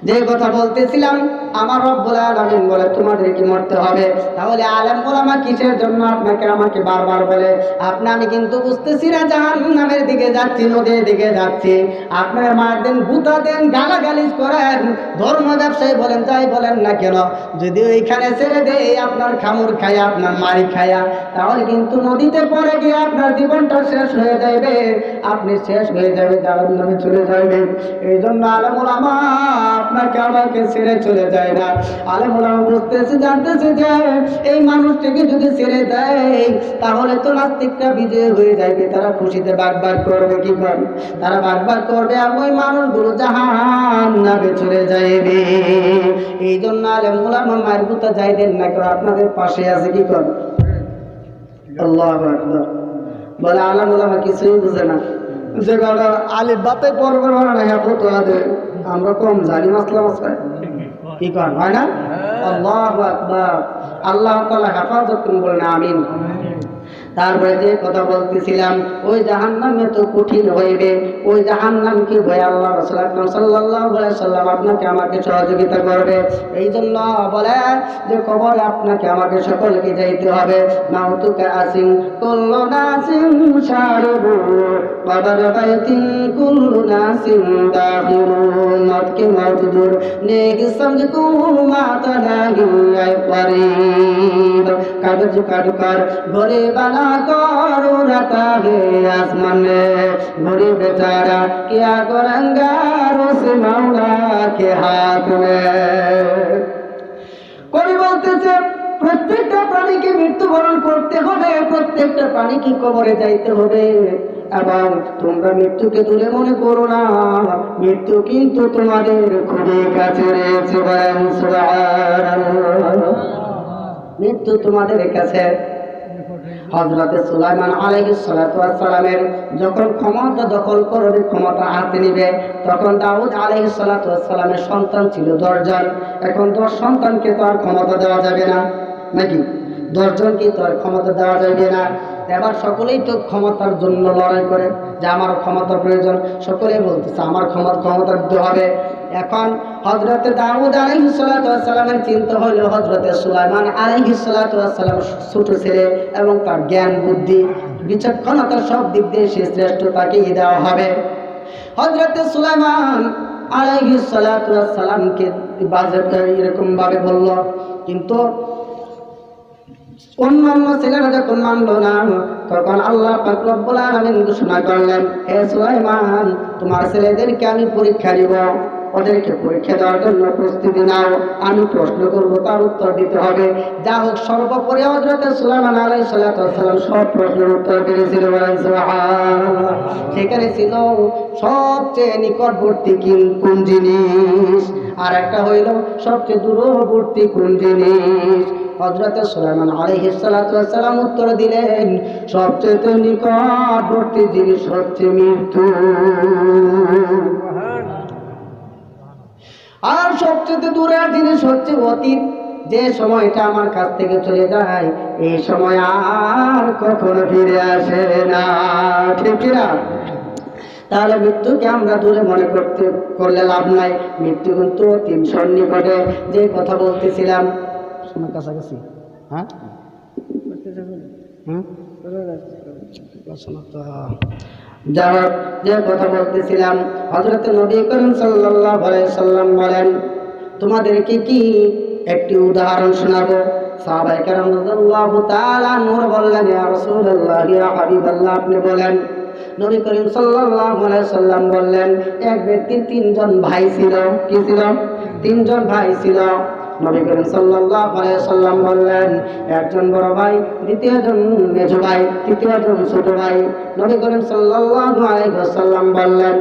যে কথা বলতেছিলাম, আমার রব্বুল আলামিন বলে তোমাদেরকে মরতে হবে। তাহলে আলেম ওলামা কিসের জন্য আপনাকে আমাকে বারবার বলে? আমি কিন্তু বুঝতেছি না, জাহান্নামের দিকে যাচ্ছি, নদীর দিকে যাচ্ছি। আপনারা মার দেন, গুতা দেন, গালাগালিজ করেন, ধর্ম ব্যবসায়ী বলেন, যাই বলেন না কেন, যদি ওইখানে ছেড়ে দেয় আপনার খামুর খায়া, আপনার মারি খায়া, তাহলে কিন্তু নদীতে পড়ে গিয়ে আপনার জীবনটা শেষ হয়ে যাবে, আপনি শেষ হয়ে যাবে, জাহান্নামে চলে যাবেন। এই জন্য আলেম ওলামা আপনাকে আমাকে ছেড়ে চলে যায় না। আলেম ওলামা বুঝতেছে, জানতেছে যে এই মানুষটাকে যদি ছেড়ে দেয় তাহলে তো নাস্তিকরা বিজয় হয়ে যাবে, তারা খুশিতে বাগবাগ করবে। কি করবে? তারা বাগবাগ করবে, আর ওই মানুষগুলো জাহান্নামে চলে যাবে। এই জন্য আলেম ওলামা মায়ের গুতা যাই দেন না কেন, আপনাদের পাশে আছে। কি কর? আল্লাহু আকবার। বলে আলেম ওলামা কিছুই বুঝে না, যে আলিফ বাতে পড়বে না, আমরা কম জানি মাসলা মাসলায়। কি করেন? হয় না? আল্লাহু আকবার। আল্লাহ তাআলা হেফাজত করুন, বলেন আমিন। তারপরে যে কথা বলতেছিলাম, ওই জাহান্নামে তো কঠিন হইবে, ওই জাহান্নামকে ভয় আল্লাহ রাসূল আকরাম সাল্লাল্লাহু আলাইহি সাল্লাম আপনাকে আমাকে সহযোগিতা করবে। এই জন্য বলে যে কবরে আপনাকে আমাকে সকলকে যাইতে হবে। মাউতুকা আসিন কুল্লু নাসিন শারিবু কবর বাইতিন কুল্লু নাসিন দাখিলুন মতকে মতদুর নেক সমঝকু মাতা নাহি আই করিব কাগজ কাটকর ঘরে বানা करो रता है आसमान में घोड़ी बेचारा क्या करेंगा उस मौला के हाथ में। कोई বলতেছে প্রত্যেকটা প্রাণীকে মৃত্যুবরণ করতে হবে, প্রত্যেকটা প্রাণীকে কবরে যাইতে হবে। এবং তোমরা মৃত্যুকে তুলে মনে করো না, মৃত্যু কিন্তু তোমাদের খুবই কাছে রয়েছে। সুবহানাল্লাহ, মৃত্যু তোমাদের কাছে। হযরত সুলাইমান আলাইহিস সালাতু ওয়াস সালামের যখন ক্ষমতা দখল করবে, ক্ষমতা হাতে নিবে, তখন দাউদ আলাইহিস সালাতু ওয়াস সালামের সন্তান ছিল 10 জন। এখন 10 সন্তানকে তো আর ক্ষমতা দেওয়া যাবে না, নাকি? 10 জনকে তো আর ক্ষমতা দেওয়া যাবে না। এবার সকলেই তো ক্ষমতার জন্য লড়াই করে যে আমার ক্ষমতার প্রয়োজন, সকলেই বলতেছে আমার ক্ষমতা দিতে হবে। এখন হযরত দাউদ আলাইহিস সালাতু ওয়াস সালামের চিন্তা হলো হযরত সুলাইমান আলাইহিস সালাতু ওয়াস সালাম ছোট ছেলে এবং তার জ্ঞান বুদ্ধি বিচক্ষণতা সব দিক দিয়ে সে শ্রেষ্ঠ, তাকে দেওয়া হবে। হযরত সুলাইমান আলাইহিস সালাতু ওয়াস সালামকে বাজে এরকম ভাবে বলল, কিন্তু অন্যান্য ছেলেরা যখন মানলো না, তখন আল্লাহ পাক রব্বুল আলামিন ঘোষণা করলেন, হে সুলাইমান, তোমার ছেলেদেরকে আমি পরীক্ষা দিব, ওদেরকে পরীক্ষা দেওয়ার জন্য প্রস্তুতি নাও, আমি প্রশ্ন করবো, তার উত্তর দিতে হবে। যা হোক, সর্বোপরি হযরত সুলাইমান আলাইহিস সালাতু ওয়াস সালাম সব প্রশ্নের উত্তর দিয়েছিল। বলেন সুবহানাল্লাহ। সেখানে ছিল সবচেয়ে নিকটবর্তী কোন জিনিস, আর একটা হইল সবচেয়ে দূরবর্তী কোন জিনিস। হযরত সুলাইমান আলাইহিস সালাতু ওয়াস সালাম উত্তর দিলেন, সবচেয়ে নিকটবর্তী জিনিস হচ্ছে মৃত্যু, আর সবচেয়ে দূরের জিনিস হচ্ছে অতীত। যে সময়টা আমার কাছ থেকে চলে যায়, এই সময় আর কখনো ফিরে আসে না, ঠিক কিনা? তাহলে মৃত্যুকে আমরা দূরে মনে করলে লাভ নাই। মৃত্যু কিন্তু অতি সন্নিকটে। যে কথা বলতেছিলাম, শোনার কাছাকাছি, হ্যাঁ যারা যে কথা বলতেছিলাম, হযরত নবী করিম সাল্লাল্লাহু আলাইহি সাল্লাম বলেন, তোমাদেরকে কি একটি উদাহরণ শোনাবো? সাহাবায়ে কেরাম রাদিয়াল্লাহু তাআলা নূর বললেন, ইয়া রাসূলুল্লাহ, ইয়া হাবিবাল্লাহ, আপনি বলেন। নবী করিম সাল্লাল্লাহু আলাইহি সাল্লাম বললেন, এক ব্যক্তির তিনজন ভাই ছিল। কি ছিল? তিনজন ভাই ছিল। নবী করিম সাল্লাল্লাহু আলাইহি সাল্লাম বললেন, একজন বড় ভাই, দ্বিতীয়জন মেঝো ভাই, তৃতীয়জন ছোট ভাই। নবী করিম সাল্লাল্লাহু আলাইহি সাল্লাম বললেন,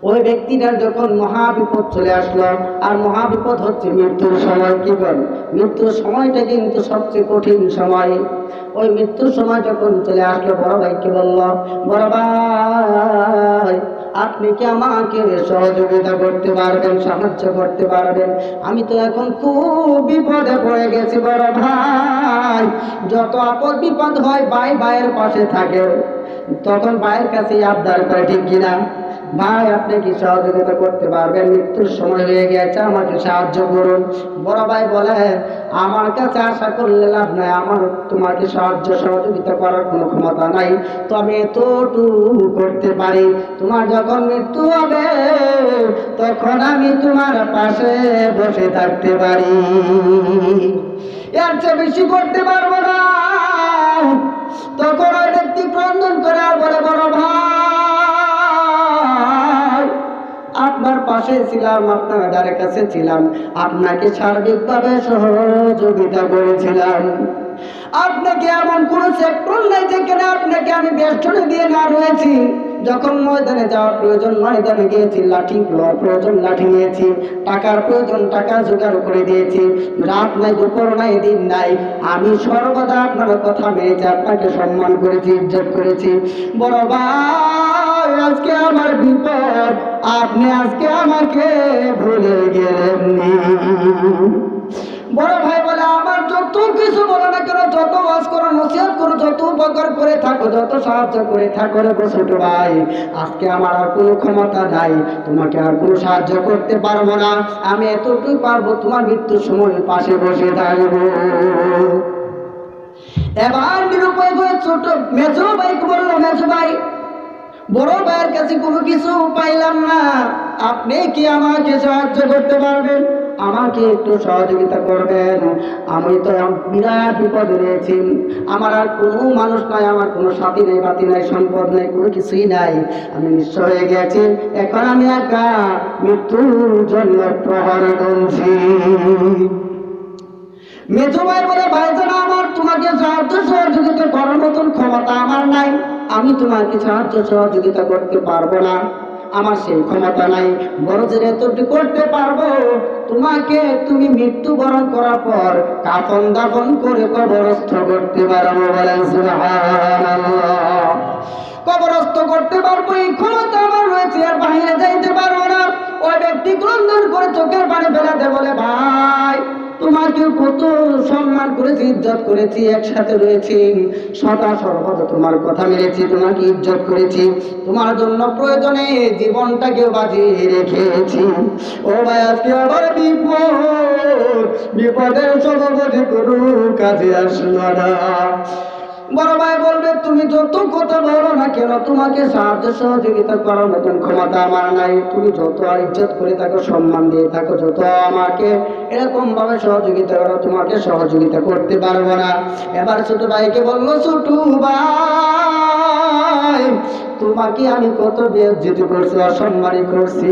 ওই ব্যক্তিটার যখন মহাবিপদ চলে আসলো, আর মহাবিপদ হচ্ছে মৃত্যুর সময়, কি করেন? মৃত্যুর সময়টা কিন্তু সবচেয়ে কঠিন সময়। ওই মৃত্যুর সময় যখন চলে আসলো, বড় ভাইকে বলল, বড় ভাই, আপনি কি আমাকে সহযোগিতা করতে পারবেন, সাহায্য করতে পারবেন? আমি তো এখন খুব বিপদে পড়ে গেছি বড় ভাই। যত আপদ বিপদ হয়, ভাই ভাইয়ের পাশে থাকে, তখন ভাইয়ের কাছে আবদার করে, ঠিক কিনা? ভাই, আপনি কি সহযোগিতা করতে পারবেন? মৃত্যুর সময় হয়ে গেছে, আমাকে সাহায্য করুন। বড় ভাই বলে, আমার কাছে আশা করলে লাভ নাই, আমার তোমাকে সহযোগিতা করার কোনো ক্ষমতা নাই, তো আমি এতটুকু করতে পারি, তোমার যখন মৃত্যু হবে, তখন আমি তোমার পাশে বসে থাকতে পারি, এর চেয়ে বেশি করতে পারবো না। তখন ওই ব্যক্তি ক্রন্দন করে আর বলে, বড় ভাই, আপনার পাশে ছিলাম, আপনার দ্বারের কাছে ছিলাম, আপনাকে সার্বিকভাবে সহযোগিতা করেছিলাম, আপনাকে এমন কোন সেক্টর নাই যেখানে আপনাকে আমি বেষ্টনে দিয়ে না রয়েছি। যখন ময়দানে যাওয়ার প্রয়োজন ময়দানে গিয়েছি, লাঠি লওয়ার প্রয়োজন লাঠি নিয়েছি, টাকার প্রয়োজন টাকা জোগাড় করে দিয়েছি, রাত নাই দুপুর নাই দিন নাই, আমি সর্বদা আপনার কথা মেনেছি, আপনাকে সম্মান করেছি, ইজ্জত করেছি। বড় ভাই, আজকে আমার বিপদ, আপনি আজকে আমাকে ভুলে গেলেন। বড় ভাই বলে, আমার যত কিছু বলো না কেন, যত ওয়াজ করো, নসিহত করো, যত উপকার করে থাকো, যত সাহায্য করে থাকো রে ছোট ভাই, আজকে আমার আর কোনো ক্ষমতা নাই, তোমাকে আর কোনো সাহায্য করতে পারবো না। আমি এতটুকু পারবো, তোমার মৃত্যুর সময় পাশে বসে থাকবো। এবার নিরুপায় হয়ে ছোট মেজো ভাইকে বললো, মেজো ভাই, বড় ভাইয়ের কাছে কোনো কিছু পাইলাম না, আপনি কি আমাকে সাহায্য করতে পারবেন? আমাকে একটু সহযোগিতা করবেন, আমি তো বিরাট বিপদে রয়েছি, আমার আর কোনো মানুষ নাই, আমার কোনো সাথী নেই, বাতি নাই, সম্পদ নেই, কোনো কিছুই নাই, আমি নিঃস্ব হয়ে গেছি, এখন আমি একা মৃত্যুর জন্য প্রহর গুনছি। মেজো ভাই বলে, ভাইজান, আমার তোমাকে সাহায্য সহযোগিতা করার মতন ক্ষমতা আমার নাই, আমি তোমাকে সাহায্য সহযোগিতা করতে পারবো না, আমার সেই ক্ষমতা নাই। বড় যে এতটুকু করতে পারবো, তোমাকে তুমি মৃত্যুবরণ করার পর কাফন দাফন করে কবরস্থ করতে পারবো। বলেন সুবহানাল্লাহ। কবরস্থ করতে পারবো, এই ক্ষমতা আমার রয়েছে, আর বাইরে যাইতে পারবো না। ওই ব্যক্তি ক্রন্দন করে চোখের পানি ফেলাতে বলে, ভাই, তোমাকে কত সম্মান করেছি, ইজ্জত করেছি, একসাথে রয়েছি, সদা সর্বদা তোমার কথা মেনেছি, তোমাকে ইজ্জত করেছি, তোমার জন্য প্রয়োজনে জীবনটাকে বাজিয়ে রেখেছি। ও ভাই, আজকে আবার বিপদের সভাপতি করু কাজে আসলো না। বড় ভাই বলবে, তুমি যত কথা বলো না কেন, তোমাকে সাহায্য সহযোগিতা করার মতন ক্ষমতা আমার নাই। তুমি যত ইজ্জত করে থাকো, সম্মান দিয়ে থাকো, যত আমাকে এরকম ভাবে সহযোগিতা করো, তোমাকে সহযোগিতা করতে পারবো না। এবার ছোট ভাইকে বললো, ছোট ভাই তোমাকে আমি কত বেইজ্জতি করছি, অসম্মানী করছি,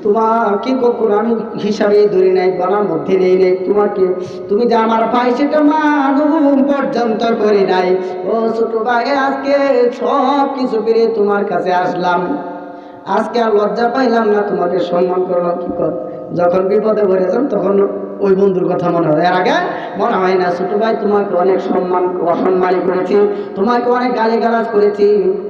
তোমাকে কখনো আমি হিসাবে ধরি নাই, গণার মধ্যে নেই নাই তোমাকে। তুমি যে আমার ভাই সেটা মালুম পর্যন্ত করি নাই। ও ছোট ভাই, আজকে সব কিছু পেরে তোমার কাছে আসলাম, আজকে আর লজ্জা পাইলাম না, তোমাকে সম্মান করলাম। কি কর, যখন বিপদে পড়েছেন তখন ওই বন্ধুর কথা মনে হয়, এর আগে মনে হয় না। ছোট ভাই তোমাকে অনেক অসম্মানী করেছি, তোমাকে অনেক গালিগালাজ করেছি,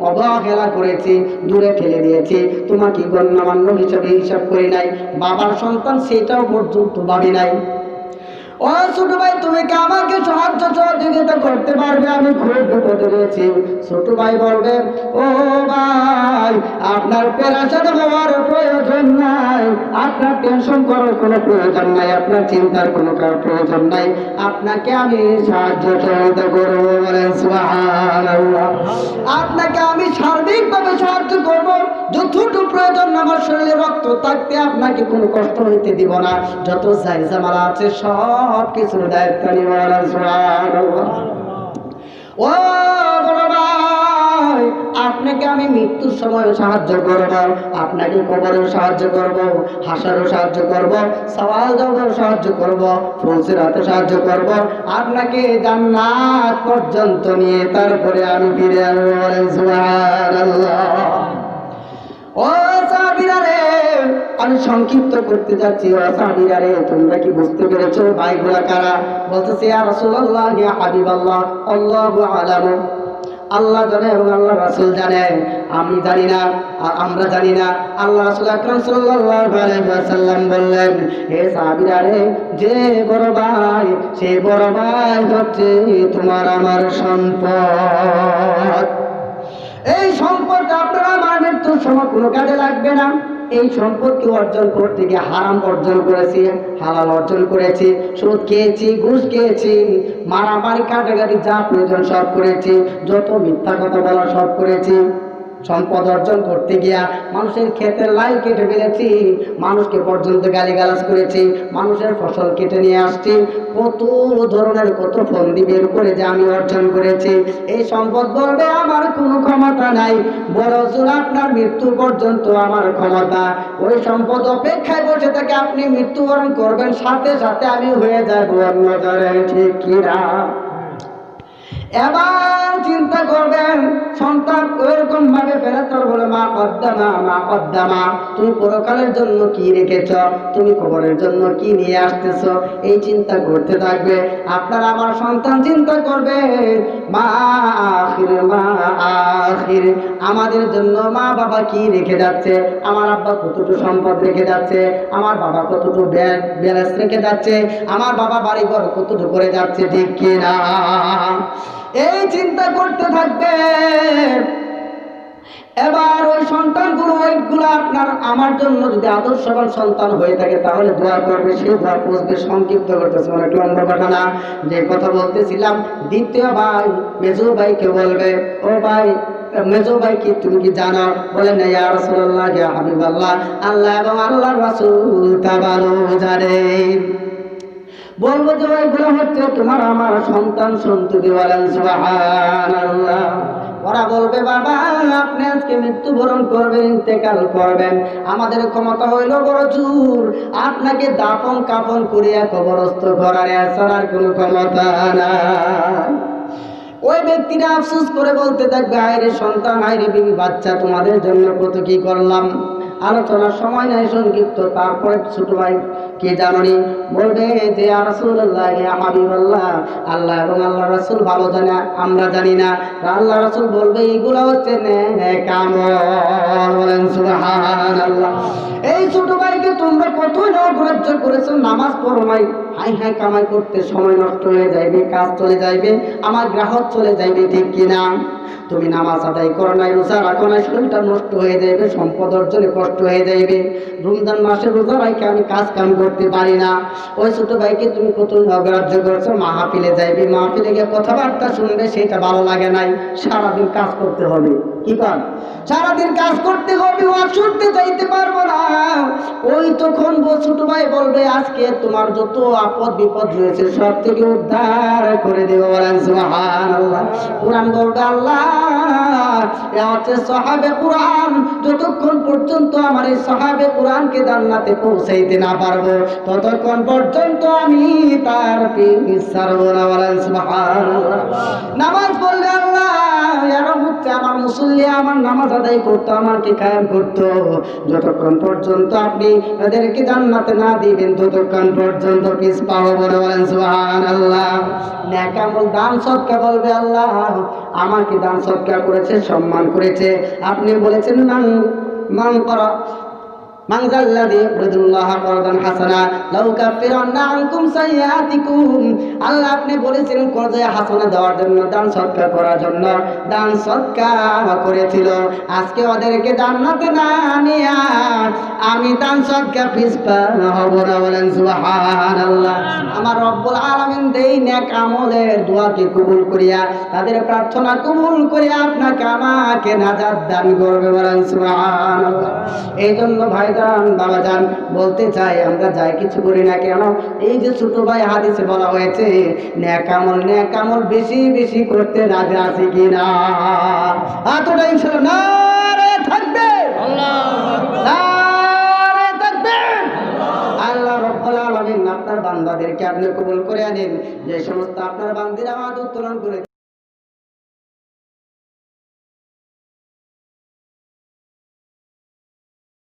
অবহেলা করেছি, দূরে ঠেলে দিয়েছি, তোমাকে গণ্যমান্য হিসাবে হিসাব করি নাই, বাবার সন্তান সেটাও পর্যন্ত ভাবি নাই। ও ছোট ভাই, তুমি কি আমাকে সাহায্য সহযোগিতা করতে পারবে? আমি খুব বিপদে রয়েছি। ছোট ভাই বলবে, ও ভাই আপনার পেরেশান হওয়ার প্রয়োজন নাই, আপনার টেনশন করার কোনো প্রয়োজন নাই, আপনার চিন্তার কোনো প্রয়োজন নাই, আপনাকে আমি সাহায্য সহযোগিতা করবো। বলেন সুবহানাল্লাহ। আপনাকে আমি সার্বিকভাবে সাহায্য করব, যতটুকু প্রয়োজন আমার শরীরে রক্ত থাকতে আপনাকে কোনো কষ্ট হইতে দিব না, যত জায়জামালা আছে সব কিছুর দায়িত্ব নিব। ও বড় ভাই, আপনাকে আমি মৃত্যুর সময় সাহায্য করব, আপনাকে কবরেও সাহায্য করব, হাসারও সাহায্য করব, সওয়াল জবাবেও সাহায্য করব, ফুলসিরাতে সাহায্য করব, আপনাকে জান্নাত পর্যন্ত নিয়ে তারপরে আমি ফিরে আসবো। বলেন সুবহানাল্লাহ। ও সাহাবীরা রে, আমি সংক্ষিপ্ত করতে যাচ্ছি। ও সাহাবীরা রে, তোমরা কি বুঝতে পেরেছো ভাইগুলা কারা? বলতেছে, ইয়া রাসূলুল্লাহ, ইয়া হাবিবাল্লাহ, আল্লাহু আলামু, আল্লাহ জানে এবং আল্লাহ রাসূল জানে, আমি জানি না আর আমরা জানি না। আল্লাহ রাসূল আকরাম সাল্লাল্লাহু আলাইহি ওয়াসাল্লাম বললেন, হে সাহাবীরা রে, যে বড় ভাই, সে বড় ভাই হচ্ছে তোমার আমার সম্পদ। এই সম্পদটা আপনারা আমার মৃত্যুর সময় কোনো কাজে লাগবে না। এই সম্পদকে অর্জন করতে গিয়ে হারাম অর্জন করেছি, হালাল অর্জন করেছি, সুদ খেয়েছি, ঘুষ খেয়েছি, মারামারি কাটাকাটি যা প্রয়োজন সব করেছি, যত মিথ্যা কথা বলা সব করেছি। সম্পদ অর্জন করতে গিয়া মানুষের ক্ষেতের লাইল কেটে ফেলেছি, মানুষকে পর্যন্ত গালিগালাজ করেছি, মানুষের ফসল কেটে নিয়ে আসছি, কত ধরনের কত ফন্দি বের করে যে আমি অর্জন করেছি। এই সম্পদ বলবে আমার কোনো ক্ষমতা নাই, বড় জোর আপনার মৃত্যু পর্যন্ত আমার ক্ষমতা। ওই সম্পদ অপেক্ষায় বসে থাকে, আপনি মৃত্যুবরণ করবেন, সাথে সাথে আমি হয়ে যাবো অন্যজনের। ঠিক কিনা? এবার চিন্তা করবেন, সন্তান ওইরকম ভাবে ফেরেশতারা বলে, মা কদ্দামা, তুমি পরকালের জন্য কি রেখেছ, তুমি কবরের জন্য কি নিয়ে আসতেছ, এই চিন্তা করতে থাকবে। আপনার আমার সন্তান চিন্তা করবে, মা আখির, আমাদের জন্য মা বাবা কি রেখে যাচ্ছে, আমার আব্বা কতটুকু সম্পদ রেখে যাচ্ছে, আমার বাবা কতটুকু ব্যালেন্স রেখে যাচ্ছে, আমার বাবা বাড়িঘর কতটুকু করে যাচ্ছে। ঠিক কিনা? এই চিন্তা করতে থাকবে। এবার ওই সন্তানগুলো, ওইগুলো আপনার আমার জন্য যদি আদর্শবান সন্তান হয়ে থাকে তাহলে দোয়া করবে, সে দোয়া পুষবে। সংক্ষিপ্ত করতেছে, অনেক লম্বা ঘটনা। যে কথা বলতেছিলাম, দ্বিতীয় ভাই মেজো ভাইকে বলবে, ও ভাই, মেজো ভাই কি তুমি কি জানো? বলে না, ইয়া রাসূলুল্লাহ, ইয়া হাবিবাল্লাহ, আল্লাহ এবং আল্লাহর রাসূল তা ভালো জানেন। বলবো যে ওইগুলো হচ্ছে তোমার আমার সন্তান সন্ততি। বলেন সুবহানাল্লাহ। ওরা বলবে, বাবা আপনি আজকে মৃত্যুবরণ করবেন, ইন্তেকাল করবেন, আমাদের ক্ষমতা হইল বড় জোর, আপনাকে দাফন কাফন করিয়া কবরস্থ করার ছাড়ার কোনো ক্ষমতা নাই। ওই ব্যক্তিরা আফসোস করে বলতে থাকবে, হায়রে সন্তান, হায়রে বিবি বাচ্চা, তোমাদের জন্য কত কি করলাম। আলোচনার সময় নাই, সংক্ষিপ্ত। তারপরে ছোট ভাই কি জানি বলবে যে, ইয়া রাসূলুল্লাহ, ইয়া হাবিবাল্লাহ, আল্লাহ এবং আল্লাহ রাসূল ভালো জানে, আমরা জানি না। আল্লাহ রাসূল বলবে, এগুলো হচ্ছে নেক আমল। বলেন সুবহানাল্লাহ। এই ছোট ভাইকে তোমরা কত অগ্রাহ্য করেছো, নামাজ পড়ো নাই, হাই হাই কামাই করতে সময় নষ্ট হয়ে যাইবে, কাজ চলে যাইবে, আমার গ্রাহক চলে যাইবে, ঠিক কিনা? তুমি নামাজ আদায় করো নাই, রোজা রাখো নাই, শরীরটা নষ্ট হয়ে যাইবে, সম্পদ অর্জনে কষ্ট হয়ে যাইবে। রমজান মাসে রোজা রাখে আমি কাজ কাম করতে পারি না। ওই ছোট ভাইকে তুমি কত অগ্রাহ্য করছো, মাহফিলে যাইবে, মাহফিলে গিয়ে কথাবার্তা শুনবে, সেটা ভালো লাগে নাই। সারাদিন কাজ করতে হবে, কি কর, সারাদিন কাজ করতে হবে, ওয়াজ শুনতে যাইতে পারবো না। ওই তখন ছোট ভাই বলবে আজকে তোমার যত আপদ বিপদ রয়েছে সব থেকে উদ্ধার করে দেবো, বলেন সুবহানাল্লাহ। কোরআন বলবে আল্লাহ এ হচ্ছে সাহাবে কোরআন, যতক্ষণ পর্যন্ত আমার এই সাহাবে কোরআনকে জান্নাতে পৌঁছাইতে না পারবো ততক্ষণ পর্যন্ত আমি তার পিছ ছাড়বো না, বলেন সুবহানাল্লাহ। নামাজ পড়লে আল্লাহ এরা হচ্ছে আমার মুসল্লি, আমার নামাজ আদায় করতো, আমাকে কায়েম করতো, যতক্ষণ পর্যন্ত আপনি এদেরকে জান্নাতে না দিবেন ততক্ষণ পর্যন্ত পিছ পাবো, বলেন সুবহানাল্লাহ। নেক আমল দান সদকা বলবে আল্লাহ আমাকে দান সদকা করেছে, সম্মান করেছে, আপনি বলেছেন মান করা মান যাল্লাযী ইয়াকরিদুল্লাহা করদান হাসানা লাউ কাফিরান্না আনকুম সাইয়্যাতিকুম। আল্লাহ আপনি বলেছিলেন করজে হাসানা দেওয়ার জন্য, দান সদকা করার জন্য, দান সদকা করেছিল। আজকে ওদেরকে জান্নাতে না নিয়া আমি দান সদকা পিছপা হব না, বলেন সুবহানাল্লাহ। আমার রব্বুল আলামিন দেই নেক আমলের দোয়াকে কবুল করিয়া, তাদের প্রার্থনা কবুল করিয়া আপনাকে আমাকে নাজাত দান করবে, বলেন সুবহানাল্লাহ। এই জন্য ভাইজান বাবাজান বলতে চাই, আমরা যাই কিছু করি না কেন, এই যে ছোট ভাই হাদিসে বলা হয়েছে নেক আমল বেশি বেশি করতে রাজি আছে কিনা? এতটা ইনশাআল্লাহ নারে থাকবে, নারে থাকবে। আল্লাহ রাব্বুল আলামিন আপনার বান্দাদেরকে আপনি কবুল করে আনেন, যে সমস্ত আপনার বান্দিরা আমাদের উত্তোলন করে